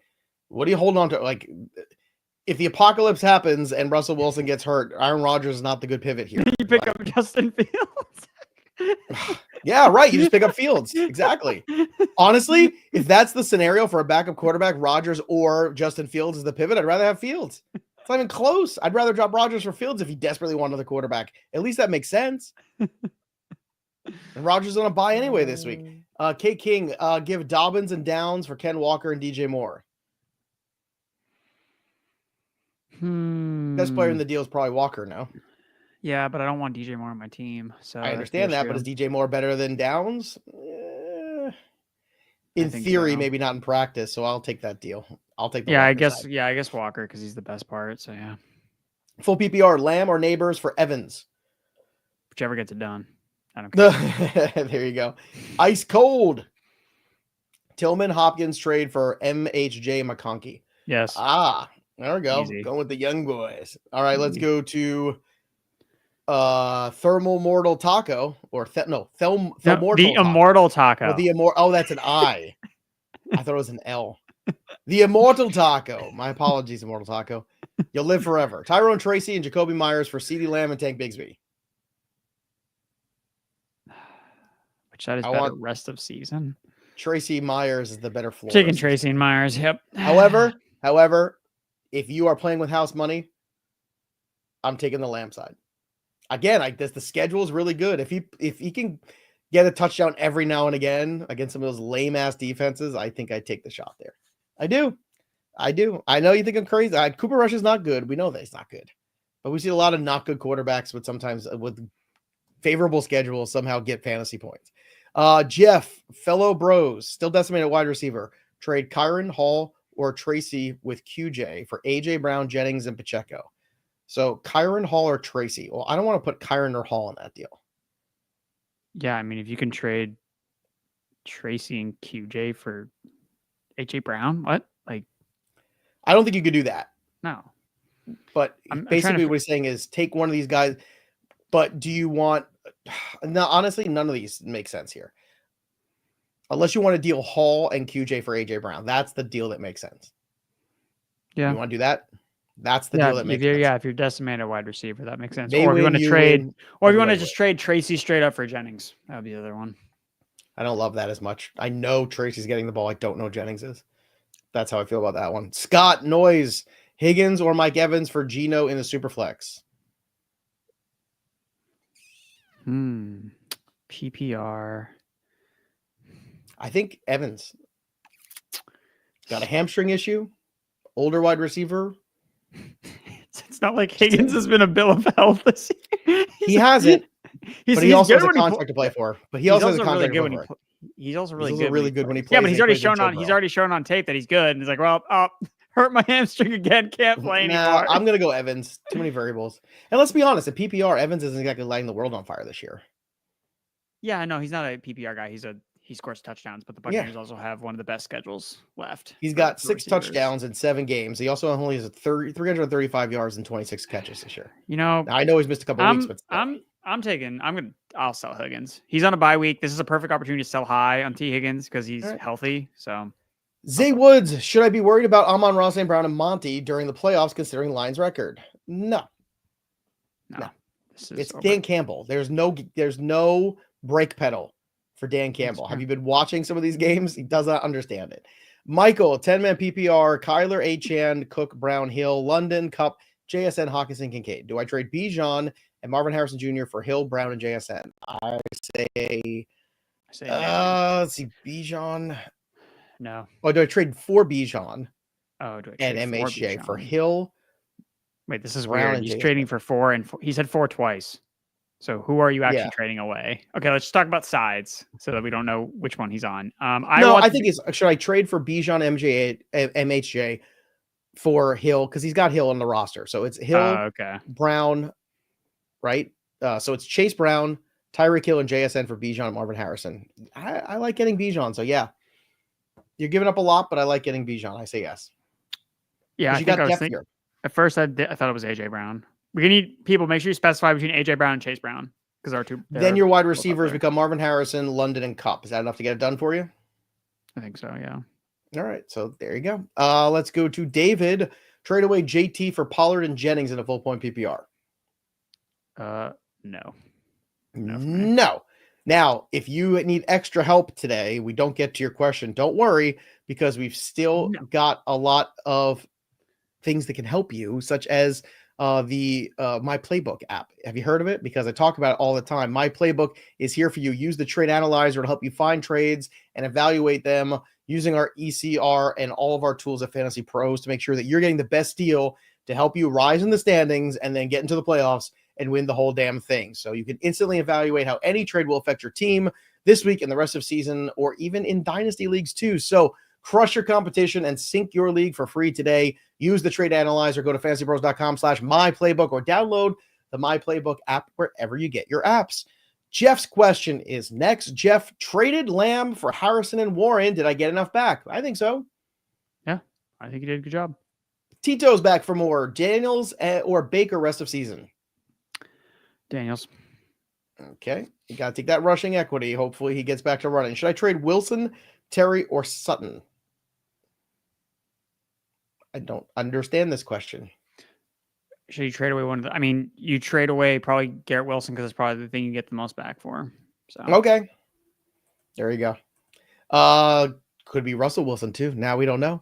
what are you holding on to? Like, if the apocalypse happens and Russell Wilson gets hurt, Aaron Rodgers is not the good pivot here. You pick up Justin Fields. Yeah, right. You just pick up Fields. Exactly. Honestly, if that's the scenario for a backup quarterback, Rodgers or Justin Fields is the pivot, I'd rather have Fields. It's not even close. I'd rather drop Rodgers for Fields if he desperately want another quarterback. At least that makes sense. And Rodgers is on a bye anyway this week. K King, give Dobbins and Downs for Ken Walker and DJ Moore. Best player in the deal is probably Walker now. Yeah, but I don't want DJ Moore on my team. So I understand that, but is DJ Moore better than Downs? In theory, so. Maybe not in practice. So I'll take that deal. I'll take the I guess Walker because he's the best part. So yeah. Full PPR, Lamb or Neighbors for Evans. Whichever gets it done. I don't care. There you go. Ice cold. Tillman Hopkins trade for MHJ McConkey. Yes. There we go. Easy. Going with the young boys. All right, let's go to Thermal Mortal Taco or the Immortal Taco. Oh, that's an I. I thought it was an L. The Immortal Taco. My apologies, Immortal Taco. You'll live forever. Tyrone Tracy and Jacoby Myers for CeeDee Lamb and Tank Bigsby. Which that is better rest of season. Tracy Myers is the better floor. Taking Tracy and Myers. Yep. However, if you are playing with house money, I'm taking the Lamb side. Again, the schedule is really good. If he can get a touchdown every now and again against some of those lame ass defenses, I think I'd take the shot there. I do. I know you think I'm crazy. Cooper Rush is not good. We know that he's not good, but we see a lot of not good quarterbacks with sometimes with favorable schedules somehow get fantasy points. Jeff, fellow bros, still decimated wide receiver. Trade Kyron Hall or Tracy with QJ for AJ Brown, Jennings, and Pacheco. So Kyron Hall or Tracy. Well, I don't want to put Kyron or Hall in that deal. Yeah, I mean, if you can trade Tracy and QJ for AJ Brown, what? Like, I don't think you could do that. No. But basically what he's saying is take one of these guys. But do you want... No, honestly, none of these make sense here. Unless you want to deal Hall and QJ for AJ Brown. That's the deal that makes sense. Yeah. You want to do that? That's the deal that makes sense. Yeah, if you're decimated wide receiver, that makes sense. Or if you want to trade, or if you want to just trade Tracy straight up for Jennings. That would be the other one. I don't love that as much. I know Tracy's getting the ball. I don't know Jennings is. That's how I feel about that one. Scott Noyes, Higgins or Mike Evans for Geno in the Superflex. PPR. I think Evans got a hamstring issue. Older wide receiver. It's not like Higgins has been a bill of health this year. He hasn't. But he also has a contract to play for. But he also has a contract to play for. He's also really good when he plays. Yeah, but he's already shown on tape that he's good. And he's like, well, hurt my hamstring again. Can't play anymore. I'm going to go Evans. Too many variables. And let's be honest, at PPR, Evans isn't exactly lighting the world on fire this year. Yeah, no, he's not a PPR guy. He scores touchdowns, but the Yeah. Buccaneers also have one of the best schedules left. He's for got 6 receivers. touchdowns in 7 games. He also only has 335 yards and 26 catches this year. You know, Now, I know he's missed a couple of weeks, but still. I'll sell Higgins. He's on a bye week. This is a perfect opportunity to sell high on T. Higgins because he's All right. healthy. So Zay Woods, should I be worried about Amon-Ra, St. Brown, and Monty during the playoffs considering Lions' record? No. It's over. Dan Campbell. There's no brake pedal for Dan Campbell. Have you been watching some of these games? He does not understand it. Michael, 10-man PPR, Kyler, Achane, Cook, Brown, Hill, London, Cup, JSN, Hawkinson, Kincaid. Do I trade Bijan and Marvin Harrison Jr. for Hill, Brown, and JSN? I say let's see, Bijan. No. Oh, do I trade for Bijan? Oh, do I trade and MHJ for Hill? Wait, this is Brown, weird. He's trading for 4 and 4. He said 4 twice. So who are you actually trading away? Okay, let's talk about sides so that we don't know which one he's on. I think should I trade for Bijan, MHJ for Hill? Because he's got Hill on the roster. So it's Hill, Brown, right? So it's Chase Brown, TyreekHill, and JSN for Bijan and Marvin Harrison. I like getting Bijan. So yeah, you're giving up a lot, but I like getting Bijan. I say yes. Yeah, I think I was thinking. At first, I thought it was AJ Brown. We're gonna need people. Make sure you specify between AJ Brown and Chase Brown because our two. Then your wide receivers become Marvin Harrison, London, and Cup. Is that enough to get it done for you? I think so. Yeah. All right. So there you go. Let's go to David. Trade away JT for Pollard and Jennings in a full point PPR. No. No. Now, if you need extra help today, we don't get to your question. Don't worry, because we've still got a lot of things that can help you, such as the My Playbook app. Have you heard of it? Because I talk about it all the time. My Playbook is here for you. Use the trade analyzer to help you find trades and evaluate them using our ECR and all of our tools at Fantasy Pros to make sure that you're getting the best deal to help you rise in the standings and then get into the playoffs and win the whole damn thing. So you can instantly evaluate how any trade will affect your team this week and the rest of season, or even in dynasty leagues too. So crush your competition and sync your league for free today. Use the trade analyzer. Go to fantasypros.com/myplaybook or download the My Playbook app wherever you get your apps. Jeff's question is next. Jeff, traded Lamb for Harrison and Warren. Did I get enough back? I think so. Yeah, I think you did a good job. Tito's back for more. Daniels or Baker rest of season? Daniels. Okay. You got to take that rushing equity. Hopefully he gets back to running. Should I trade Wilson, Terry, or Sutton? I don't understand this question. Should you trade away one of the? I mean, you trade away probably Garrett Wilson because it's probably the thing you get the most back for. So okay, there you go. Could be Russell Wilson too. Now we don't know.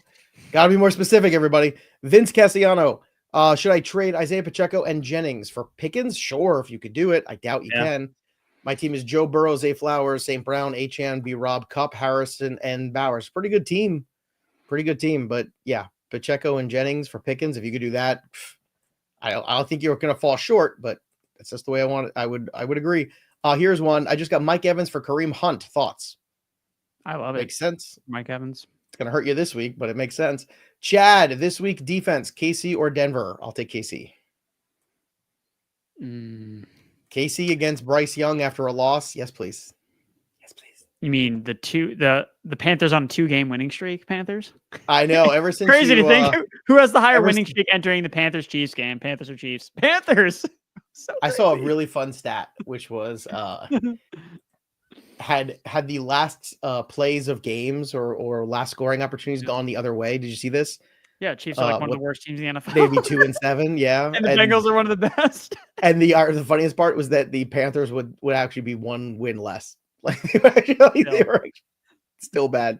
Got to be more specific, everybody. Vince Cassiano. Should I trade Isaiah Pacheco and Jennings for Pickens? Sure, if you could do it. I doubt you can. My team is Joe Burrow, Zay Flowers, St. Brown, Achane, B. Rob, Cup, Harrison, and Bowers. Pretty good team. But yeah, Pacheco and Jennings for Pickens. If you could do that, I don't think you're going to fall short, but that's just the way I want it. I would agree. Here's one. I just got Mike Evans for Kareem Hunt. Thoughts? I love it. Makes sense. Mike Evans. It's going to hurt you this week, but it makes sense. Chad, this week defense, KC or Denver? I'll take KC. KC against Bryce Young after a loss. Yes, please. Yes, please. You mean the Panthers on a 2-game winning streak? Panthers. I know. Ever since crazy to think who has the higher winning streak entering the Panthers Chiefs game? Panthers or Chiefs? Panthers. So I saw a really fun stat, which was had the last plays of games or last scoring opportunities gone the other way. Did you see this? Yeah, Chiefs are like one of the worst teams in the NFL. Maybe 2-7, yeah. And the Bengals are one of the best. And the funniest part was that the Panthers would actually be 1 win less. Like they were still bad.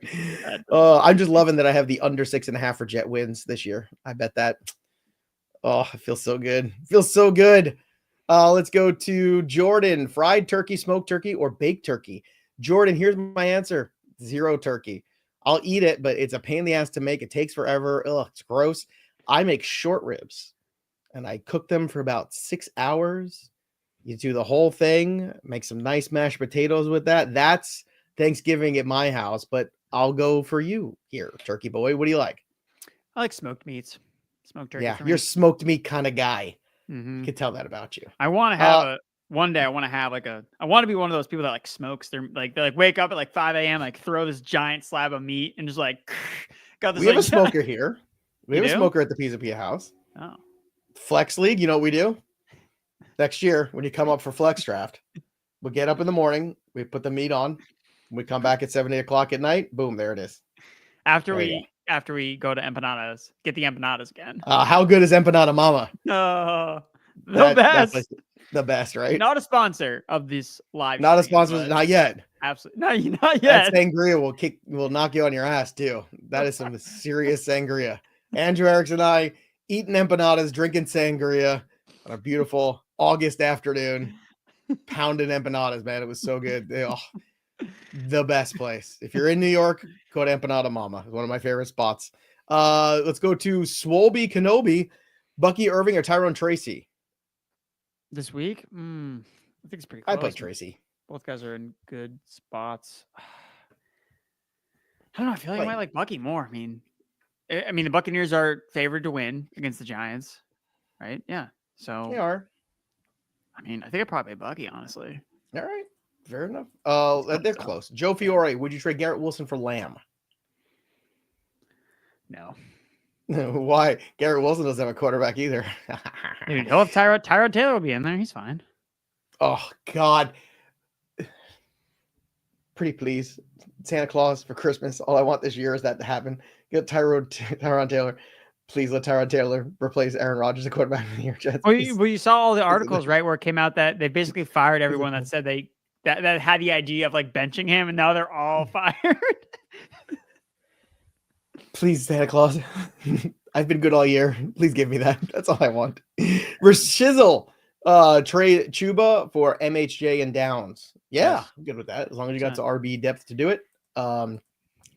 I'm just loving that I have the under 6.5 for Jet wins this year. I bet that. Oh, it feels so good. Let's go to Jordan. Fried turkey, smoked turkey, or baked turkey? Jordan, here's my answer. 0 turkey. I'll eat it, but it's a pain in the ass to make. It takes forever. Ugh, it's gross. I make short ribs, and I cook them for about 6 hours. You do the whole thing, make some nice mashed potatoes with that. That's Thanksgiving at my house, but I'll go for you here, turkey boy. What do you like? I like smoked meats. Smoked turkey. Yeah, you're a smoked meat kind of guy. Mm-hmm. You can tell that about you. I want to have one day I want to have I want to be one of those people that like smokes. They wake up at like 5 a.m. like throw this giant slab of meat and just like got this. We have a smoker here. We have a smoker at the Pizza Pia house. Oh, Flex League. You know what we do? Next year when you come up for Flex Draft, we get up in the morning. We put the meat on. We come back at 7, 8 o'clock at night. Boom, there it is. After we go to empanadas, get the empanadas again. How good is Empanada Mama? The best. The best, right? Not a sponsor of this live. Not a sponsor, not yet. Absolutely, not yet. That sangria will knock you on your ass too. That is some serious sangria. Andrew Erickson and I eating empanadas, drinking sangria on a beautiful August afternoon, pounding empanadas. Man, it was so good. The best place. If you're in New York, go to Empanada Mama. It's one of my favorite spots. Let's go to Swolby Kenobi, Bucky Irving, or Tyrone Tracy. This week? I think it's pretty close. I play Tracy. Both guys are in good spots. I don't know. I feel like I might like Bucky more. I mean, the Buccaneers are favored to win against the Giants, right? Yeah. So they are. I mean, I think I'd probably play Bucky, honestly. All right. Fair enough. They're close. Joe Fiore, would you trade Garrett Wilson for Lamb? No. Why? Garrett Wilson doesn't have a quarterback either. Dude, he'll have Tyrod Taylor will be in there. He's fine. Oh, God. Pretty please. Santa Claus for Christmas. All I want this year is that to happen. Get Tyrod Taylor. Please let Tyrod Taylor replace Aaron Rodgers, the quarterback of the year. Well, you saw all the articles, right, where it came out that they basically fired everyone that said that had the idea of like benching him, and now they're all fired. Please, Santa Claus. I've been good all year. Please give me that. That's all I want. Shizzle. Trade Chuba for MHJ and Downs. Yeah, I'm good with that. As long as you got the RB depth to do it. That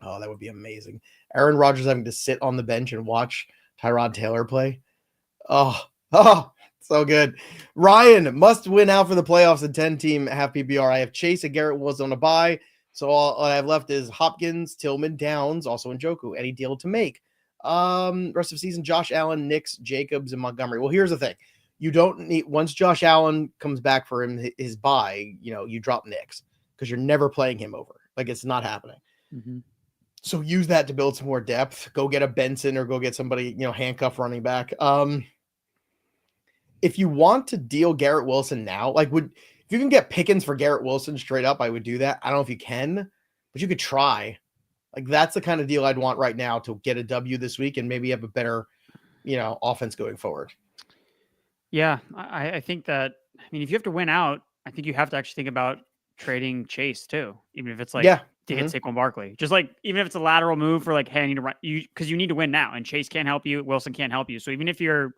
would be amazing. Aaron Rodgers having to sit on the bench and watch Tyrod Taylor play. Oh, so good. Ryan must win out for the playoffs in 10-team half PPR. I have Chase and Garrett was on a bye. So all I have left is Hopkins, Tillman, Downs, also Njoku. Any deal to make? Rest of season, Josh Allen, Nix, Jacobs, and Montgomery. Well, here's the thing. You don't need, once Josh Allen comes back for his bye, you drop Nix because you're never playing him over. Like, it's not happening. Mm-hmm. So use that to build some more depth. Go get a Benson or go get somebody, handcuff running back. If you want to deal Garrett Wilson now, if you can get Pickens for Garrett Wilson straight up, I would do that. I don't know if you can, but you could try. Like, that's the kind of deal I'd want right now to get a W this week and maybe have a better, offense going forward. Yeah, I think that, if you have to win out, I think you have to actually think about trading Chase too, even if it's to hit Saquon Barkley. Just even if it's a lateral move for hey, I need to run you because you need to win now, and Chase can't help you, Wilson can't help you. So even if you're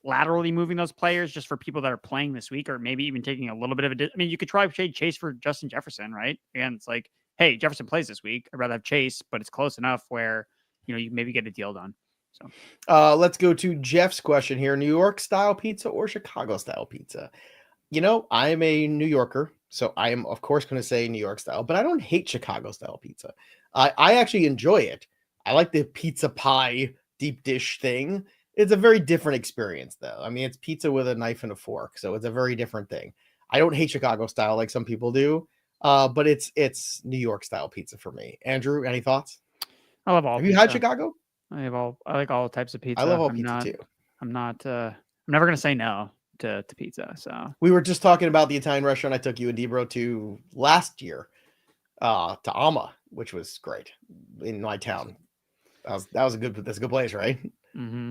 laterally moving those players just for people that are playing this week, or maybe even taking a little bit of you could try trade Chase for Justin Jefferson, right? Again, it's hey, Jefferson plays this week. I'd rather have Chase, but it's close enough where you maybe get a deal done. So let's go to Jeff's question here. New York style pizza or Chicago style pizza? I am a New Yorker, so I am of course going to say New York style, but I don't hate Chicago style pizza. I actually enjoy it. I like the pizza pie deep dish thing. It's a very different experience though. It's pizza with a knife and a fork, so it's a very different thing. I don't hate Chicago style like some people do, but it's New York style pizza for me. Andrew, any thoughts? I love all. Have you had Chicago? I like all types of pizza. I love all pizza too. I'm never going to say no to pizza. So we were just talking about the Italian restaurant I took you and Debro to last year, to Ama, which was great in my town. That's a good place, right? Mm-hmm.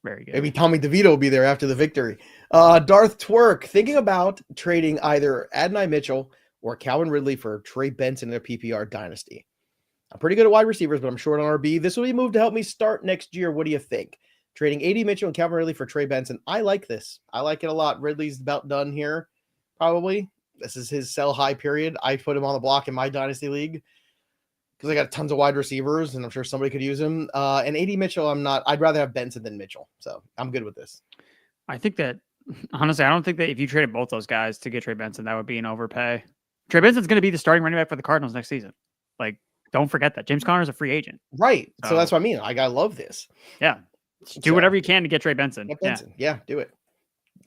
Very good. Maybe Tommy DeVito will be there after the victory. Darth Twerk, thinking about trading either Adonai Mitchell or Calvin Ridley for Trey Benson in a PPR dynasty. I'm pretty good at wide receivers, but I'm short on RB. This will be a move to help me start next year. What do you think? Trading AD Mitchell and Calvin Ridley for Trey Benson. I like this. I like it a lot. Ridley's about done here, probably. This is his sell high period. I put him on the block in my dynasty league because I got tons of wide receivers, and I'm sure somebody could use him. And AD Mitchell, I'd rather have Benson than Mitchell. So I'm good with this. I think that, honestly, I don't think that if you traded both those guys to get Trey Benson, that would be an overpay. Trey Benson's going to be the starting running back for the Cardinals next season. Don't forget that. James Conner's a free agent. Right. So that's what I mean. I love this. Yeah. Do whatever you can to get Trey Benson. Yeah, do it.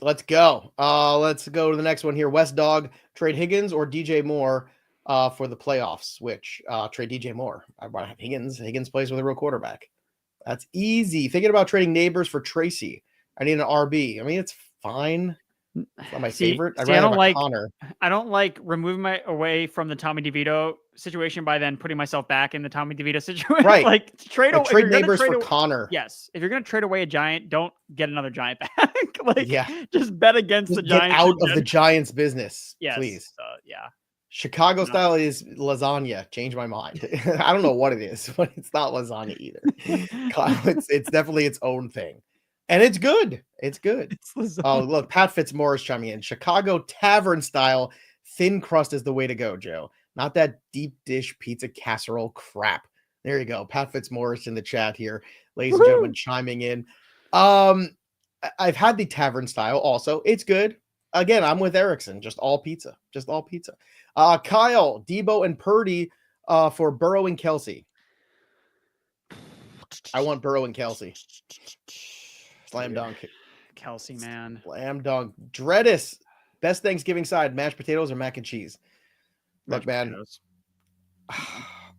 Let's go. Let's go to the next one here. West Dog, trade Higgins or DJ Moore for the playoffs. Which trade DJ Moore. I want to have Higgins. Higgins plays with a real quarterback. That's easy. Thinking about trading Neighbors for Tracy. I need an RB. I mean, it's fine. It's not my favorite. I'd rather have Connor. I don't like removing my away from the Tommy DeVito situation by then putting myself back in the Tommy DeVito situation. Right. Like trade Neighbors for Connor. Yes. If you're going to trade away a Giant, don't get another Giant back. Just bet against the Giants. Get out of the Giants business, yes. Please. Yeah. Chicago style is lasagna. Change my mind. I don't know what it is, but it's not lasagna either. It's definitely its own thing. And it's good. It's good. Oh, look, Pat Fitzmaurice chiming in. Chicago tavern style thin crust is the way to go, Joe. Not that deep dish pizza casserole crap. There you go. Pat Fitzmaurice in the chat here. Ladies and gentlemen, chiming in. I've had the tavern style also. It's good. Again, I'm with Erickson. Just all pizza. Just all pizza. Kyle, Debo, and Purdy for Burrow and Kelsey. I want Burrow and Kelsey. Slam dunk. Kelsey, man. Slam dunk. Dreadis, best Thanksgiving side, mashed potatoes or mac and cheese? Look, man.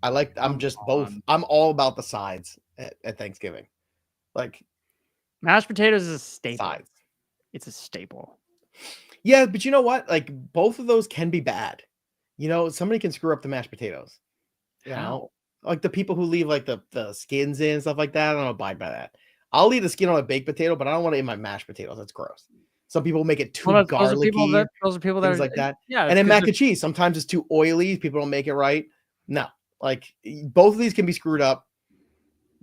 I'm just both. I'm all about the sides at Thanksgiving. Like, mashed potatoes is a staple. Sides. It's a staple. Yeah, but you know what? Like, both of those can be bad. You know, somebody can screw up the mashed potatoes. You know? Like the people who leave like the skins in and stuff like that. I don't abide by that. I'll eat the skin on a baked potato, but I don't want to eat my mashed potatoes. That's gross. Some people make it too garlicky. Those are people that things like that. Yeah. And then mac and cheese. Sometimes it's too oily. People don't make it right. No, like both of these can be screwed up.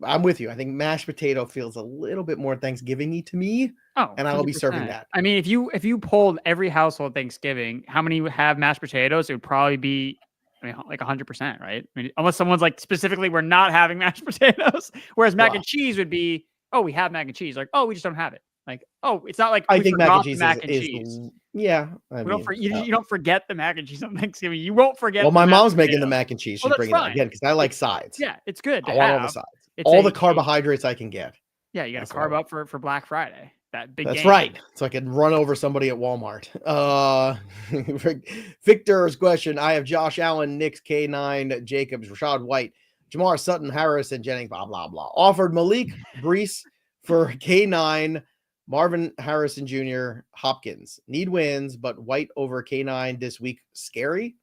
I'm with you. I think mashed potato feels a little bit more Thanksgiving-y to me. Oh, and I will be serving that. I mean, if you polled every household Thanksgiving, how many have mashed potatoes? It would probably be, I mean, like 100%, right? I mean, unless someone's like specifically, we're not having mashed potatoes. Whereas mac and cheese would be, oh, we have mac and cheese. Like, oh, we just don't have it. Like, oh, it's not like I think mac and cheese is yeah. You don't forget the mac and cheese on Thanksgiving. You won't forget. Well, my mom's making the mac and cheese. She's bringing it again because I like sides. Yeah, it's good. I want all the sides. All the carbohydrates I can get. Yeah, you got to carb up for Black Friday. That big. That's game. right. So I can run over somebody at Walmart. Victor's question. I have Josh Allen, Knicks, K9, Jacobs, Rashad White, Jamar Sutton, Harris, and Jennings. Blah blah blah. Offered Malik Breece for K9. Marvin Harrison Jr., Hopkins. Need wins, but White over K9 this week. Scary.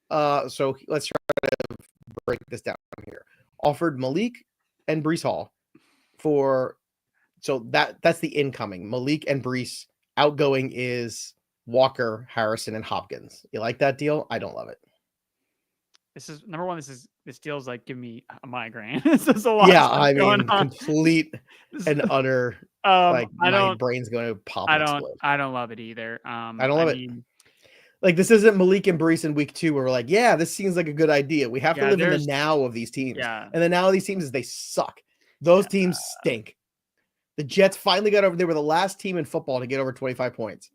So let's try to break this down here. Offered Malik and Breece Hall for, so that's the incoming. Malik and Breece. Outgoing is Walker, Harrison, and Hopkins. You like that deal? I don't love it. This is number one. This deal's like give me a migraine. This is a lot. Yeah, I mean, complete and utter. Like my brain's going to pop. I don't love it either. I don't love it. Like this isn't Malik and Breece in week 2 where we're like, yeah, this seems like a good idea. We have to live in the now of these teams. Yeah. And the now of these teams is they suck. Those teams stink. The Jets finally got over. They were the last team in football to get over 25 points.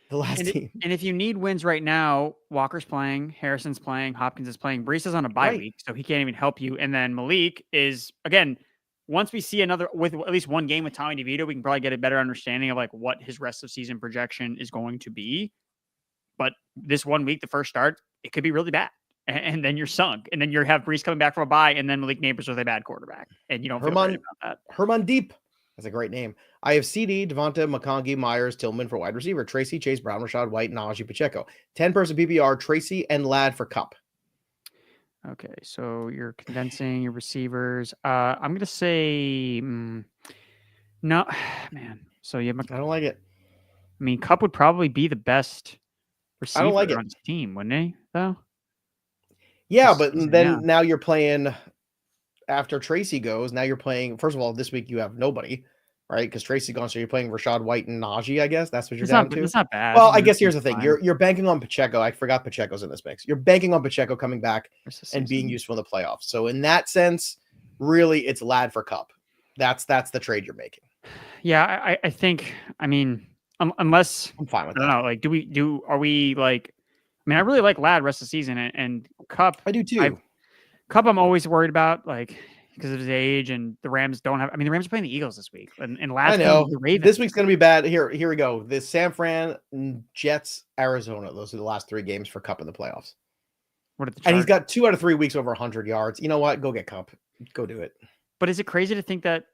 The last team. And if you need wins right now, Walker's playing, Harrison's playing, Hopkins is playing. Breece is on a bye week, so he can't even help you. And then Malik is, again, once we see another with at least one game with Tommy DeVito, we can probably get a better understanding of like what his rest of season projection is going to be. But this 1 week, the first start, it could be really bad. And then you're sunk. And then you have Breece coming back from a bye, and then Malik Neighbors with a bad quarterback. And you don't feel great about that. Herman Deep. That's a great name. I have CeeDee, Devonta, McConkey, Myers, Tillman for wide receiver. Tracy, Chase Brown, Rashad White, Najee Pacheco. 10-person PPR, Tracy and Ladd for Cup. Okay, so you're condensing your receivers. I'm going to say no, man. So you have I don't like it. I mean, Cup would probably be the best receiver I don't like on his team, wouldn't he, though? Yeah, but then now you're playing after Tracy goes. Now you're playing, first of all, this week you have nobody, right? Because Tracy gone, so you're playing Rashad White and Najee, I guess. That's what you're down to. It's not bad. Well, I guess here's the thing. You're banking on Pacheco. I forgot Pacheco's in this mix. You're banking on Pacheco coming back and being useful in the playoffs. So in that sense, really, it's Ladd for Cup. That's the trade you're making. Yeah, I think, I mean, unless I'm fine with that. I don't know. Like, are we like, I mean, I really like Ladd rest of the season and Cup. I do too. Cup, I'm always worried about. Like, because of his age, and the Rams don't have. I mean, the Rams are playing the Eagles this week, and I last know the Ravens. this week's going to be bad. Here we go. The San Fran, Jets, Arizona. Those are the last 3 games for Cup in the playoffs. What are the and he's got 2 out of 3 weeks over 100 yards. You know what? Go get Cup. Go do it. But is it crazy to think that?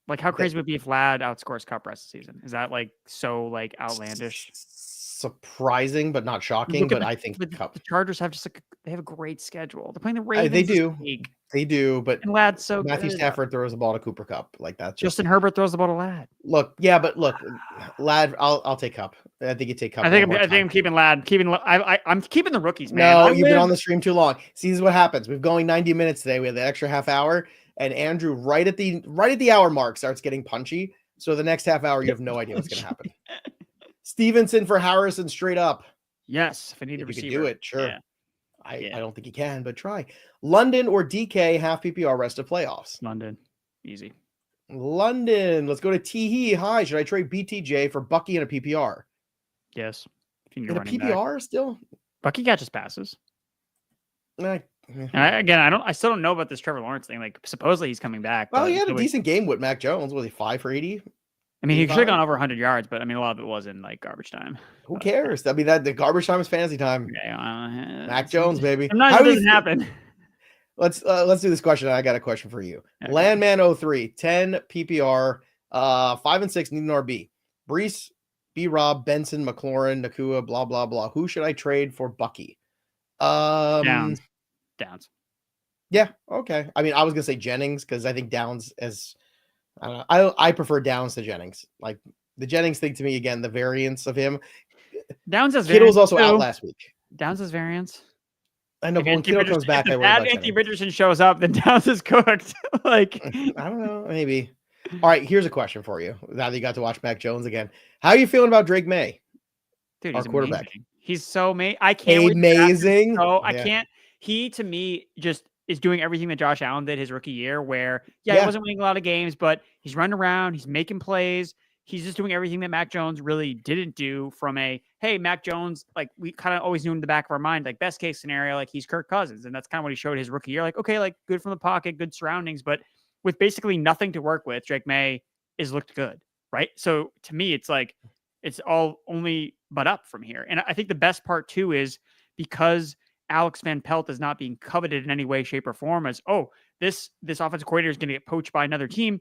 Like, how crazy would it be if Vlad outscores Cup rest of the season? Is that like so like outlandish? Surprising, but not shocking. But I think Cup. The Chargers have they have a great schedule. They're playing the Ravens. They do. They do. But and Lad's so Matthew good. Stafford throws the ball to Cooper Cup. Like that's Justin Herbert throws the ball to Lad. Look, Lad. I'll take Cup. I think you take Cup. I think I'm keeping Lad. I'm keeping the rookies, man. No, you've been on the stream too long. See, this is what happens. We've going 90 minutes today. We have that extra half hour. And Andrew, right at the hour mark, starts getting punchy. So the next half hour, you have no idea what's going to happen. Stevenson for Harrison, straight up. Yes, if I need a receiver, you can do it. Sure. Yeah. I don't think you can, but try. London or DK half PPR rest of playoffs. London, easy. London. Let's go to T. Hi. Should I trade BTJ for Bucky in a PPR? Yes. If you need a PPR back. Still, Bucky catches passes. I still don't know about this Trevor Lawrence thing. Like, supposedly he's coming back. Well, he had a decent game with Mac Jones. Was he 5 for 80? I mean, he should have gone over 100 yards, but I mean, a lot of it was in like garbage time. Who cares? I mean, the garbage time is fantasy time. Mac Jones, baby. Sometimes it doesn't happen. Let's do this question. I got a question for you. Okay. Landman03, 10 PPR, 5 and 6, need an RB. Breece, B-Rob, Benson, McLaurin, Nacua, blah, blah, blah. Who should I trade for Bucky? Downs. Yeah, okay. I mean, I was gonna say Jennings because I think Downs is I prefer Downs to Jennings. Like the Jennings thing to me, again, the variance of him. Downs has Kittle was also out last week. Downs has variance. I know, but when Kittle comes back, if Anthony Richardson shows up, then Downs is cooked. Like I don't know, maybe. All right, here's a question for you. Now that you got to watch Mac Jones again, how are you feeling about Drake May? Dude, our quarterback. Amazing. He's so amazing. I can't amazing. So I can't. He to me just is doing everything that Josh Allen did his rookie year, where he wasn't winning a lot of games, but he's running around, he's making plays. He's just doing everything that Mac Jones really didn't do from hey, Mac Jones, like we kind of always knew in the back of our mind, like best case scenario, like he's Kirk Cousins. And that's kind of what he showed his rookie year. Like, okay, like good from the pocket, good surroundings, but with basically nothing to work with, Drake May is looked good, right? So to me, it's like, it's all only but up from here. And I think the best part too is because Alex Van Pelt is not being coveted in any way, shape, or form as, this offensive coordinator is going to get poached by another team.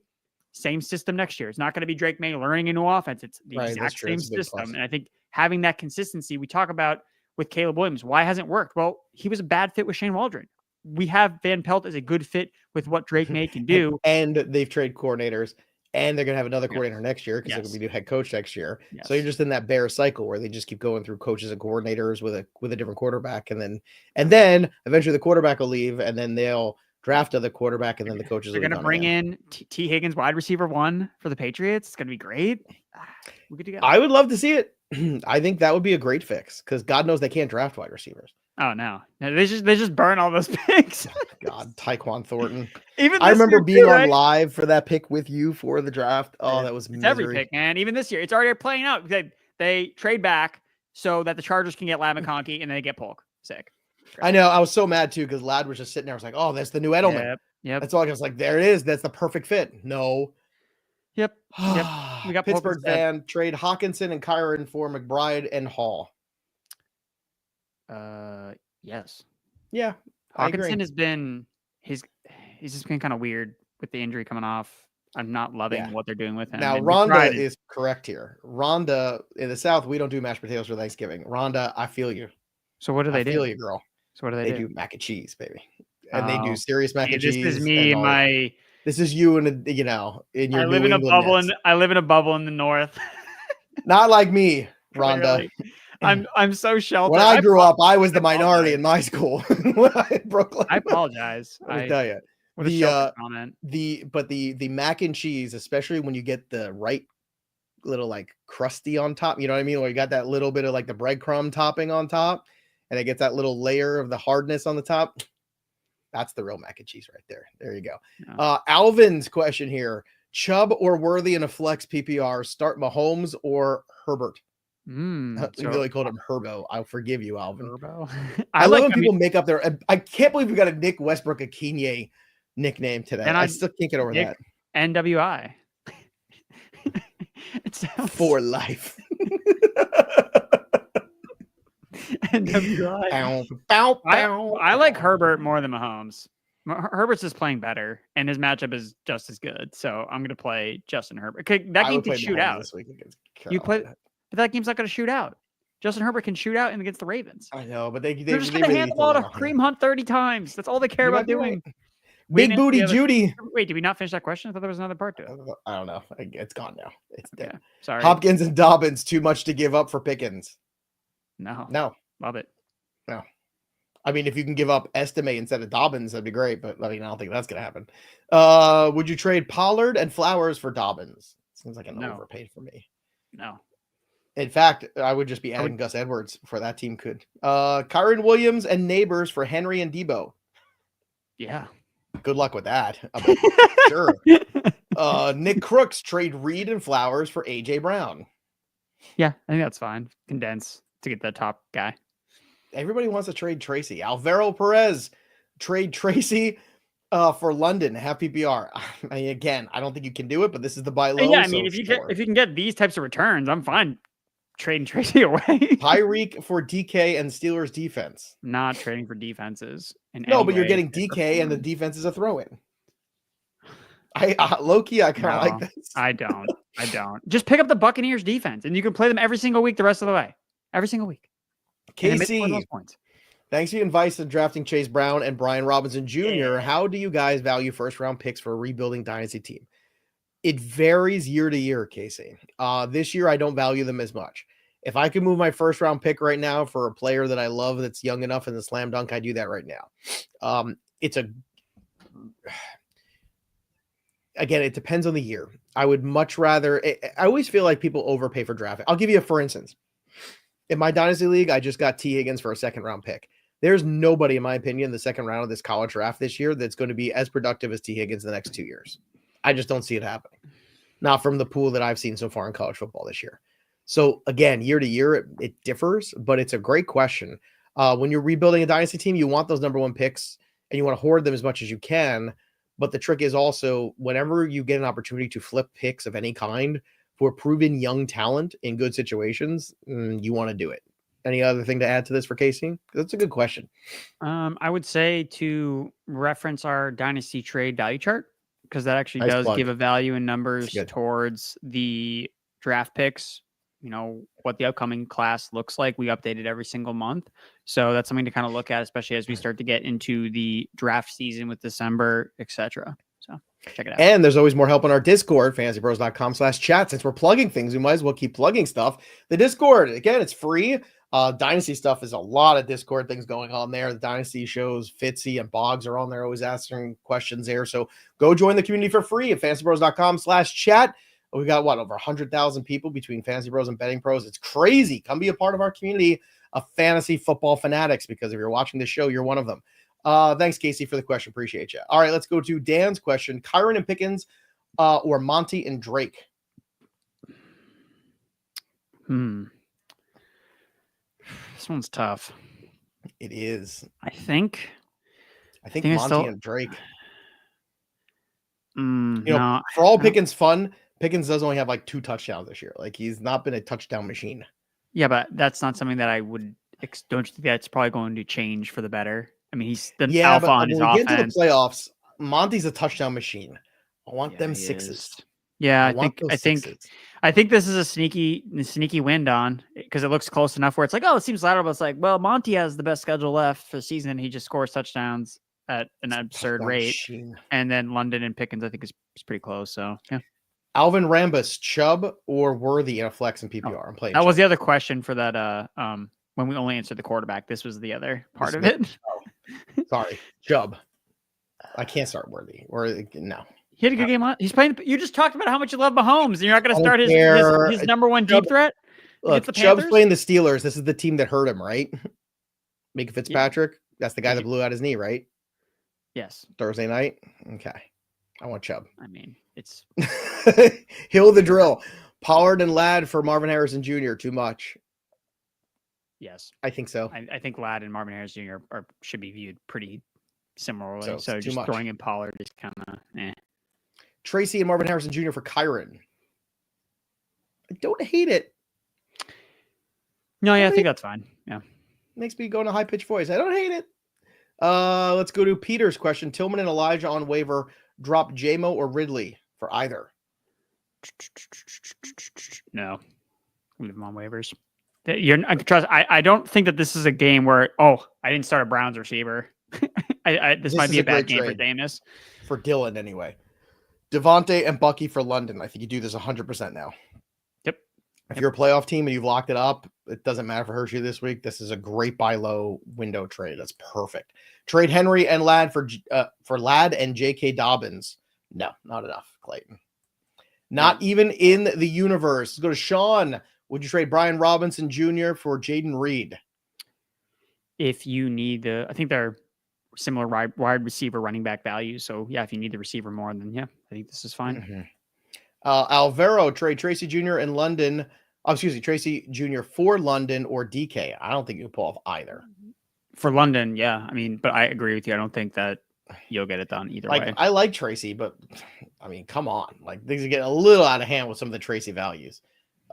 Same system next year. It's not going to be Drake May learning a new offense. It's the exact same system. And I think having that consistency, we talk about with Caleb Williams, why hasn't worked? Well, he was a bad fit with Shane Waldron. We have Van Pelt as a good fit with what Drake May can do. And they've traded coordinators. And they're going to have another coordinator next year because they're going to be new head coach next year. So you're just in that bear cycle where they just keep going through coaches and coordinators with a different quarterback. And then eventually the quarterback will leave and then they'll draft other quarterback and then the coaches are going to bring in T. Higgins, wide receiver 1 for the Patriots. It's going to be great. We're good to go. I would love to see it. I think that would be a great fix because God knows they can't draft wide receivers. Oh no, they just burn all those picks. God, Tyquan Thornton. Even I remember being on live for that pick with you for the draft. Oh, that was misery. Every pick, man. Even this year, it's already playing out. They trade back so that the Chargers can get Ladd McConkey and then they get Polk. Sick. I know. I was so mad too because Ladd was just sitting there. I was like, oh, that's the new Edelman. Yep. That's all I was like. There it is. That's the perfect fit. No. Yep. We got Pittsburgh fan trade Hawkinson and Kyron for McBride and Hall. Yes. Yeah. Hawkinson has been he's just been kind of weird with the injury coming off. I'm not loving what they're doing with him. Now, Rhonda is correct here. Rhonda in the South, we don't do mashed potatoes for Thanksgiving. Rhonda, I feel you. So what do they do? I feel you, girl. So what do they do? They do mac and cheese, baby. And they do serious mac and cheese. This is me, this is you in your I live in a bubble I live in a bubble in the North. Not like me, Rhonda. I'm so sheltered. When I grew up, I was the minority in my school. In Brooklyn. I apologize. I tell you. What a comment. The mac and cheese, especially when you get the right little like crusty on top, you know what I mean? Or you got that little bit of like the breadcrumb topping on top, and it gets that little layer of the hardness on the top. That's the real mac and cheese right there. There you go. Yeah. Alvin's question here: Chubb or Worthy in a flex PPR? Start Mahomes or Herbert? We really called him Herbo. I'll forgive you, Alvin. Herbo. I love when people make up their. I can't believe we got a Nick Westbrook-Ikhine nickname today. And I still can't get over Nick that. NWI. It sounds For life. NWI. Bow, bow, bow. I like Herbert more than Mahomes. Herbert's just playing better, and his matchup is just as good. So I'm going to play Justin Herbert. Okay, that game can shoot out. This week against You play, Carolina. but that game's not going to shoot out. Justin Herbert can shoot out against the Ravens. I know, but they're just going to hand the ball to Kareem Hunt 30 times. That's all they care about doing. Big booty Jeudy. Wait, did we not finish that question? I thought there was another part to it. I don't know. It's gone now. It's dead. Okay. Sorry. Hopkins and Dobbins, too much to give up for Pickens. No. Love it. No. I mean, if you can give up Estime instead of Dobbins, that'd be great. But I don't think that's going to happen. Would you trade Pollard and Flowers for Dobbins? Seems like an overpaid for me. No. In fact, I would just be adding Gus Edwards for that team could. Kyron Williams and Neighbors for Henry and Debo. Yeah. Good luck with that. Sure. Nick Crooks trade Reed and Flowers for AJ Brown. Yeah, I think that's fine. Condense to get the top guy. Everybody wants to trade Tracy. Alvaro Perez trade Tracy for London. Have PPR. Again, I don't think you can do it, but this is the buy low. Yeah, I mean, if you can get these types of returns, I'm fine trading Tracy away. Tyreek for DK and Steelers defense. Not trading for defenses. No, but you're getting DK and the defense is a throw-in. Low-key, I kind of like this. I don't. Just pick up the Buccaneers defense, and you can play them every single week the rest of the way. Every single week. KC, thanks for your advice on drafting Chase Brown and Brian Robinson Jr. Yeah. How do you guys value first-round picks for a rebuilding dynasty team? It varies year to year, Casey. This year, I don't value them as much. If I could move my first-round pick right now for a player that I love that's young enough in the slam dunk, I do that right now. Again, it depends on the year. I would much rather – I always feel like people overpay for drafting. I'll give you for instance. In my Dynasty League, I just got T. Higgins for a second-round pick. There's nobody, in my opinion, in the second round of this college draft this year that's going to be as productive as T. Higgins in the next 2 years. I just don't see it happening. Not from the pool that I've seen so far in college football this year. So, again, year to year, it differs, but it's a great question. When you're rebuilding a Dynasty team, you want those number one picks, and you want to hoard them as much as you can. But the trick is also, whenever you get an opportunity to flip picks of any kind for proven young talent in good situations, you want to do it. Any other thing to add to this for Casey? That's a good question. I would say to reference our Dynasty trade value chart, because that actually does give a value in numbers towards the draft picks, what the upcoming class looks like. We update it every single month. So that's something to kind of look at, especially as we start to get into the draft season with December, etc. So check it out. And there's always more help on our Discord, fantasybros.com/chat. Since we're plugging things, we might as well keep plugging stuff. The Discord, again, it's free. Dynasty stuff is a lot of Discord things going on there. The Dynasty shows, Fitzy and Boggs are on there, always asking questions there. So go join the community for free at fantasybros.com/chat. We got over 100,000 people between Fantasy Bros and Betting Pros. It's crazy. Come be a part of our community of fantasy football fanatics, because if you're watching this show, you're one of them. Thanks, Casey, for the question. Appreciate you. All right, let's go to Dan's question. Kyron and Pickens or Monty and Drake? This one's tough. It is. I think Monty and Drake. No, for all Pickens fun, Pickens does only have like 2 touchdowns this year. Like, he's not been a touchdown machine. Yeah, but that's not something that I would. Don't you think that's probably going to change for the better? I mean, he's the alpha on his offense. Get into the playoffs, Monty's a touchdown machine. I want them sixes. Yeah, I think this is a sneaky win, Don, because it looks close enough where it's like, oh, it seems lateral, but it's like, well, Monty has the best schedule left for the season. He just scores touchdowns at an absurd rate. Machine. And then London and Pickens, I think, is pretty close. So, yeah. Alvin Rambus, Chubb or Worthy in a flex and PPR? I'm playing. That was the other question for that. When we only answered the quarterback, this was the other part of it. Oh, sorry, Chubb. I can't start Worthy or no. He had a good game. He's playing. You just talked about how much you love Mahomes, and you're not going to start his number one deep threat. Look, Chubb's playing the Steelers. This is the team that hurt him, right? Mika Fitzpatrick. Yeah. That's the guy that blew out his knee, right? Yes. Thursday night. Okay. I want Chubb. I mean, it's Hill the drill. Pollard and Ladd for Marvin Harrison Jr. Too much. Yes, I think so. I think Ladd and Marvin Harrison Jr. should be viewed pretty similarly. So So it's too just much. throwing in Pollard is kind of Tracy and Marvin Harrison Jr. for Kyron. I don't hate it. No, yeah, I think that's fine. Yeah. Makes me go in a high-pitched voice. I don't hate it. Let's go to Peter's question. Tillman and Elijah on waiver. Drop JMO or Ridley for either. No. Leave them on waivers. I don't think that this is a game where, I didn't start a Browns receiver. This might be a bad game for Damus. For Dylan, anyway. Devontae and Bucky for London. I think you do this 100% now. Yep. If you're a playoff team and you've locked it up, it doesn't matter for Hershey this week. This is a great buy low window trade. That's perfect. Trade Henry and Ladd for Ladd and J.K. Dobbins. No, not enough, Clayton. Not even in the universe. Let's go to Sean. Would you trade Brian Robinson Jr. for Jaden Reed? If you need I think they're similar wide receiver running back values. So yeah, if you need the receiver more, then yeah, I think this is fine. Mm-hmm. Alvaro, trade Tracy Jr. in London. Oh, excuse me, Tracy Jr. for London or DK. I don't think you pull off either. For London, yeah. I mean, but I agree with you. I don't think that you'll get it done either way. I like Tracy, but I mean, come on. Like things are getting a little out of hand with some of the Tracy values.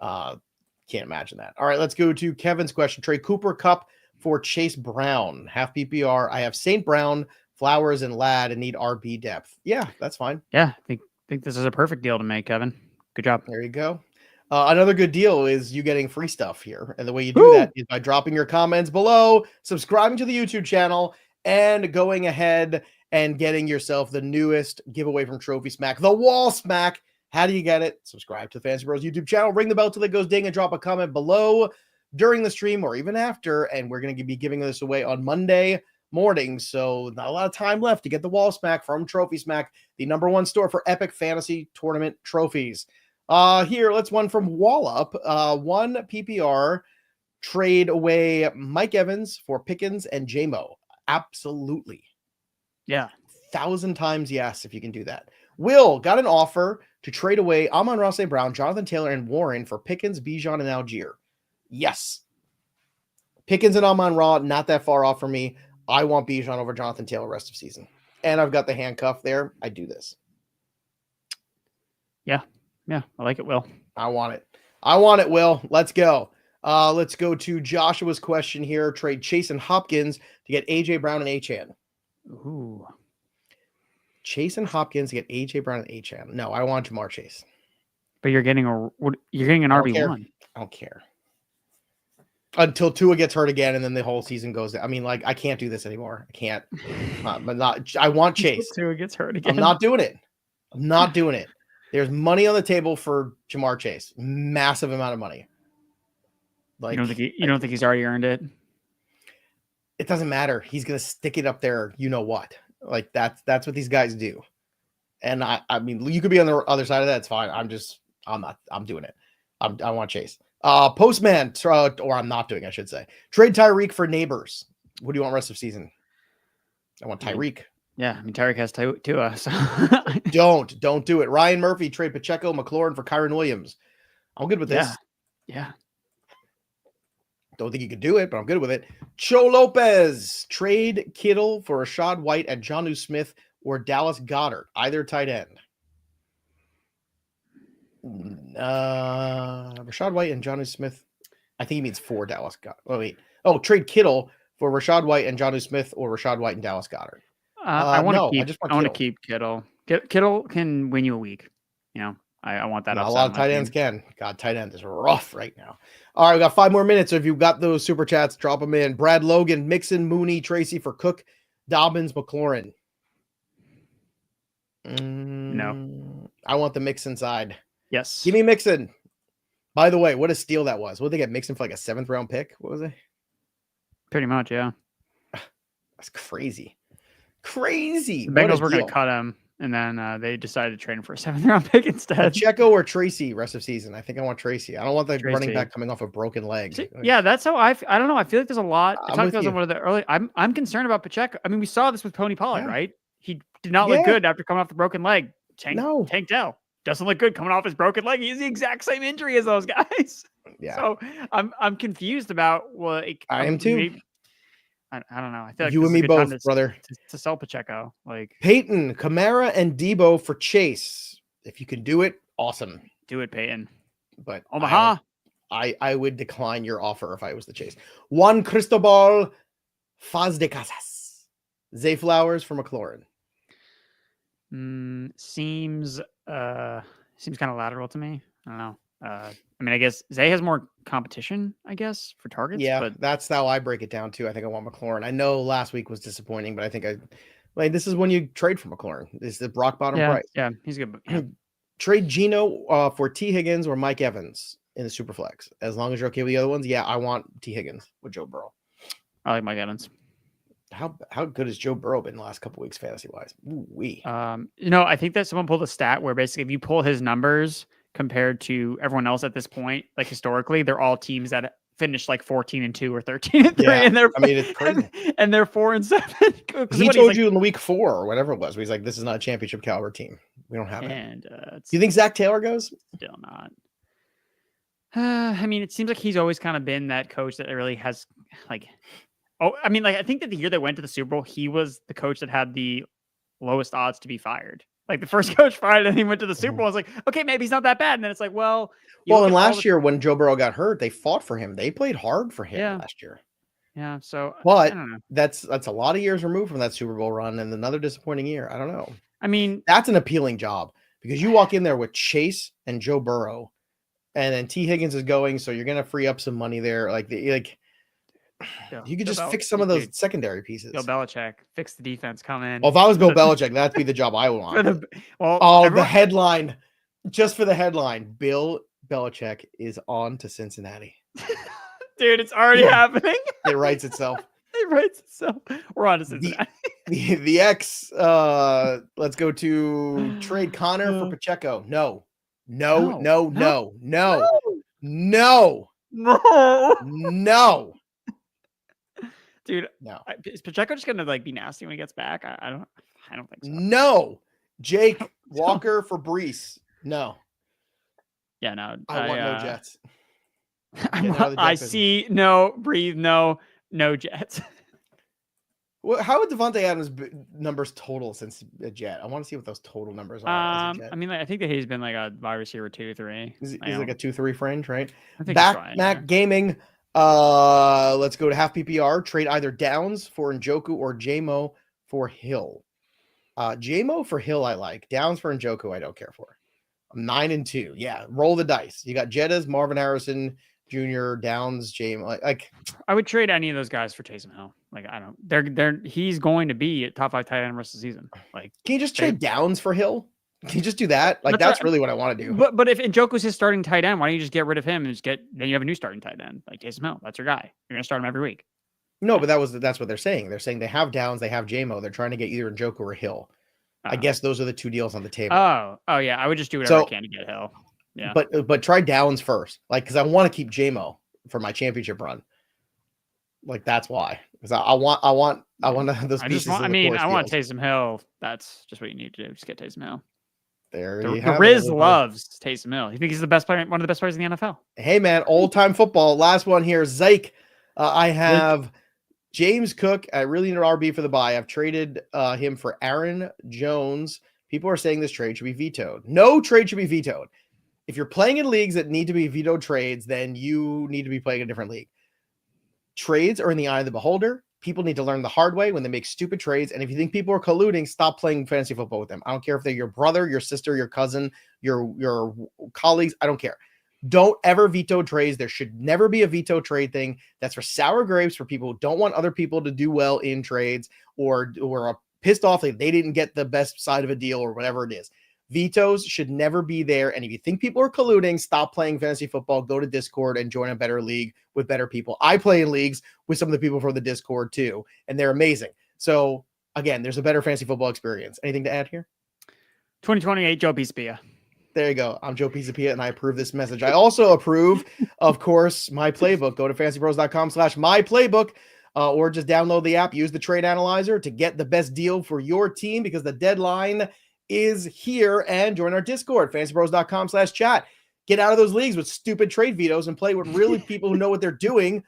Can't imagine that. All right, let's go to Kevin's question. Trade Cooper Kupp for Chase Brown. Half PPR. I have St. Brown, Flowers, and Ladd and need RB depth. Yeah, that's fine. Yeah, I think this is a perfect deal to make, Kevin. Good job. There you go. Another good deal is you getting free stuff here. And the way you do that is by dropping your comments below, subscribing to the YouTube channel, and going ahead and getting yourself the newest giveaway from Trophy Smack, the Wall Smack. How do you get it? Subscribe to the Fantasy Bros YouTube channel, ring the bell till it goes ding, and drop a comment below during the stream or even after. And we're going to be giving this away on Monday morning. So not a lot of time left to get the Wall Smack from Trophy Smack, the #1 store for epic fantasy tournament trophies. Here, let's one from Wallop. One PPR trade away Mike Evans for Pickens and JMO. Absolutely. Yeah. 1,000 times yes, if you can do that. Will got an offer to trade away Amon-Ra St. Brown, Jonathan Taylor, and Warren for Pickens, Bijan, and Algier. Yes. Pickens and Amon-Ra, not that far off for me. I want Bijan over Jonathan Taylor rest of season. And I've got the handcuff there. I do this. Yeah. Yeah. I like it, Will. I want it. I want it, Will. Let's go. Let's go to Joshua's question here. Trade Chase and Hopkins to get A.J. Brown and Achane. Ooh. Chase and Hopkins to get A.J. Brown and Achane. No, I want Jamar Chase. But you're getting an RB1. I don't care. Until Tua gets hurt again, and then the whole season goes. I mean, like I can't do this anymore. I can't. But not. I want Chase. Tua gets hurt again. I'm not doing it. I'm not doing it. There's money on the table for Jamar Chase. Massive amount of money. Like you don't think he's already earned it? It doesn't matter. He's gonna stick it up there. You know what? Like that's what these guys do. And I mean, you could be on the other side of that. It's fine. I'm doing it. I want Chase. Postman, or I'm not doing, I should say. Trade Tyreek for Neighbors. What do you want rest of season? I want Tyreek. Yeah, I mean, Tyreek has Tua. So. Don't do it. Ryan Murphy, trade Pacheco, McLaurin for Kyron Williams. I'm good with this. Yeah. Don't think you could do it, but I'm good with it. Cho Lopez, trade Kittle for Rashad White and Jonnu Smith or Dallas Goedert, either tight end. Rashad White and Jonnu Smith. I think he means for Dallas Goedert. Oh, wait. Oh, trade Kittle for Rashad White and Jonnu Smith or Rashad White and Dallas Goedert. I want to keep Kittle. Kittle can win you a week. You know, I want that. A lot of tight ends can. God, tight end is rough right now. All right, we got 5 more minutes. So if you've got those super chats, drop them in. Brad Logan, Mixon, Mooney, Tracy for Cook, Dobbins, McLaurin. No, I want the Mixon side. Yes, give me Mixon. By the way, what a steal that was. What did they get Mixon for, like a 7th round pick? What was it? Pretty much, yeah. That's crazy. Crazy. The Bengals were going to cut him, and then they decided to trade him for a 7th round pick instead. Pacheco or Tracy rest of season? I think I want Tracy. I don't want the running back coming off a broken leg. Yeah, that's how I don't know. I feel like there's a lot. I talked about one of the early. I'm concerned about Pacheco. I mean, we saw this with Tony Pollard, right? He did not look good after coming off the broken leg. Tank Dell doesn't look good coming off his broken leg. He has the exact same injury as those guys. Yeah. So I'm confused about what. I am too. I don't know. I feel like You this and is a me good time both, brother. to sell Pacheco. Like Peyton, Kamara, and Debo for Chase. If you can do it, awesome. do it, Peyton. But Omaha. I would decline your offer if I was the Chase. Juan Cristobal Faz de Casas. Zay Flowers for McLaurin. Seems kind of lateral to me. I don't know. I mean, I guess Zay has more competition, I guess, for targets. Yeah, but that's how I break it down too. I think I want McLaurin. I know last week was disappointing, but I think this is when you trade for McLaurin. This is the rock bottom price. Yeah, he's good. Yeah. Trade Geno for T. Higgins or Mike Evans in the Superflex. As long as you're okay with the other ones, yeah, I want T. Higgins with Joe Burrow. I like Mike Evans. How good has Joe Burrow been the last couple weeks fantasy wise? I think that someone pulled a stat where basically if you pull his numbers compared to everyone else at this point, like historically, they're all teams that finished like 14-2 or 13-3, and it's crazy. And they're 4-7. He told you in week 4 or whatever it was. He's like, "This is not a championship caliber team. We don't have it." And do you think Zach Taylor goes? Still not. I mean, it seems like he's always kind of been that coach that really has like. Oh, I mean, like I think that the year they went to the Super Bowl, he was the coach that had the lowest odds to be fired. Like the first coach fired and he went to the Super Bowl. I was like, okay, maybe he's not that bad. And then it's like, well, and last year when Joe Burrow got hurt, they fought for him. They played hard for him last year. Yeah. So, but I don't know. That's a lot of years removed from that Super Bowl run and another disappointing year. I don't know. I mean, that's an appealing job because you walk in there with Chase and Joe Burrow, and then T. Higgins is going, so you're gonna free up some money there. You could just fix some of those secondary pieces. Bill Belichick, fix the defense, come in. Well, if I was Bill Belichick, that'd be the job I would want. The headline, just for the headline, Bill Belichick is on to Cincinnati. Dude, it's already happening. It writes itself. We're on to Cincinnati. The X, let's go to trade Connor for Pacheco. No. Dude, no. Is Pacheco just gonna be nasty when he gets back? I don't think so. No. Jake Walker for Breece. No. Yeah, no. I want no Jets. I see no, breathe, no Jets. Well, how would Devontae Adams numbers total since a Jet? I want to see what those total numbers are. I mean, I think that he's been like a wide receiver 2-3. He's like a 2-3 fringe, right? I think Mac Gaming. Let's go to half PPR. Trade either Downs for Njoku or JMO for Hill. JMO for Hill, I like. Downs for Njoku, I don't care for. I'm 9-2. Yeah, roll the dice. You got Jettas, Marvin Harrison Jr., Downs, JMO. I would trade any of those guys for Taysom Hill. He's going to be a top 5 tight end the rest of the season. Can you just trade Downs for Hill? Can you just do that? That's really what I want to do. But if Njoku's his starting tight end, why don't you just get rid of him and then you have a new starting tight end like Taysom Hill? That's your guy. You're gonna start him every week. No, but that's what they're saying. They're saying they have Downs, they have JMO. They're trying to get either Njoku or Hill. I guess those are the two deals on the table. Oh yeah, I would just do whatever I can to get Hill. Yeah, but try Downs first, because I want to keep JMO for my championship run. That's why, because I want those pieces. I want Taysom Hill. That's just what you need to do. Just get Taysom Hill. The Riz loves Taysom Hill. You think he's the best player, one of the best players in the NFL? Hey man, old time football. Last one here, Zyke. I have James Cook. I really need an RB for the buy. I've traded him for Aaron Jones. People are saying this trade should be vetoed. No trade should be vetoed. If you're playing in leagues that need to be vetoed trades, then you need to be playing a different league. Trades are in the eye of the beholder. People need to learn the hard way when they make stupid trades. And if you think people are colluding, stop playing fantasy football with them. I don't care if they're your brother, your sister, your cousin, your colleagues. I don't care. Don't ever veto trades. There should never be a veto trade thing. That's for sour grapes, for people who don't want other people to do well in trades or are pissed off that they didn't get the best side of a deal or whatever it is. Vetoes should never be there. And if you think people are colluding, stop playing fantasy football, go to Discord and join a better league with better people. I play in leagues with some of the people from the Discord too, and they're amazing. So again, there's a better fantasy football experience. Anything to add here? 2028 Joe Pisapia. There you go. I'm Joe Pisapia and I approve this message. I also approve, of course, my playbook. Go to fantasybros.com/myplaybook or just download the app. Use the trade analyzer to get the best deal for your team because the deadline is here, and join our Discord, fantasybros.com/chat. Get out of those leagues with stupid trade vetoes and play with really people who know what they're doing.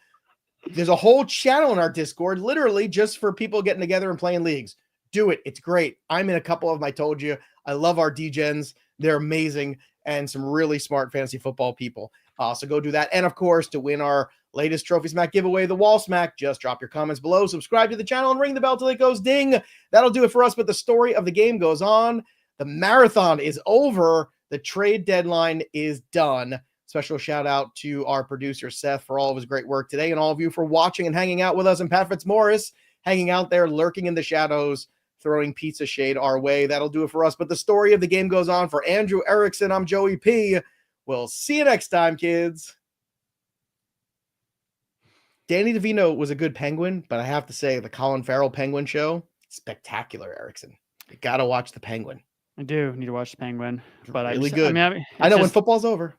There's a whole channel in our Discord, literally just for people getting together and playing leagues. Do it. It's great. I'm in a couple of them. I told you. I love our DGens. They're amazing and some really smart fantasy football people. So go do that. And of course, to win our latest Trophy Smack giveaway, the Wall Smack, just drop your comments below, subscribe to the channel, and ring the bell till it goes ding. That'll do it for us. But the story of the game goes on. The marathon is over. The trade deadline is done. Special shout out to our producer, Seth, for all of his great work today, and all of you for watching and hanging out with us, and Pat Fitzmaurice hanging out there, lurking in the shadows, throwing pizza shade our way. That'll do it for us. But the story of the game goes on. For Andrew Erickson, I'm Joey P. We'll see you next time, kids. Danny DeVito was a good Penguin, but I have to say the Colin Farrell Penguin show, spectacular, Erickson. You got to watch the Penguin. I do need to watch the Penguin, but really good. I know when football's over,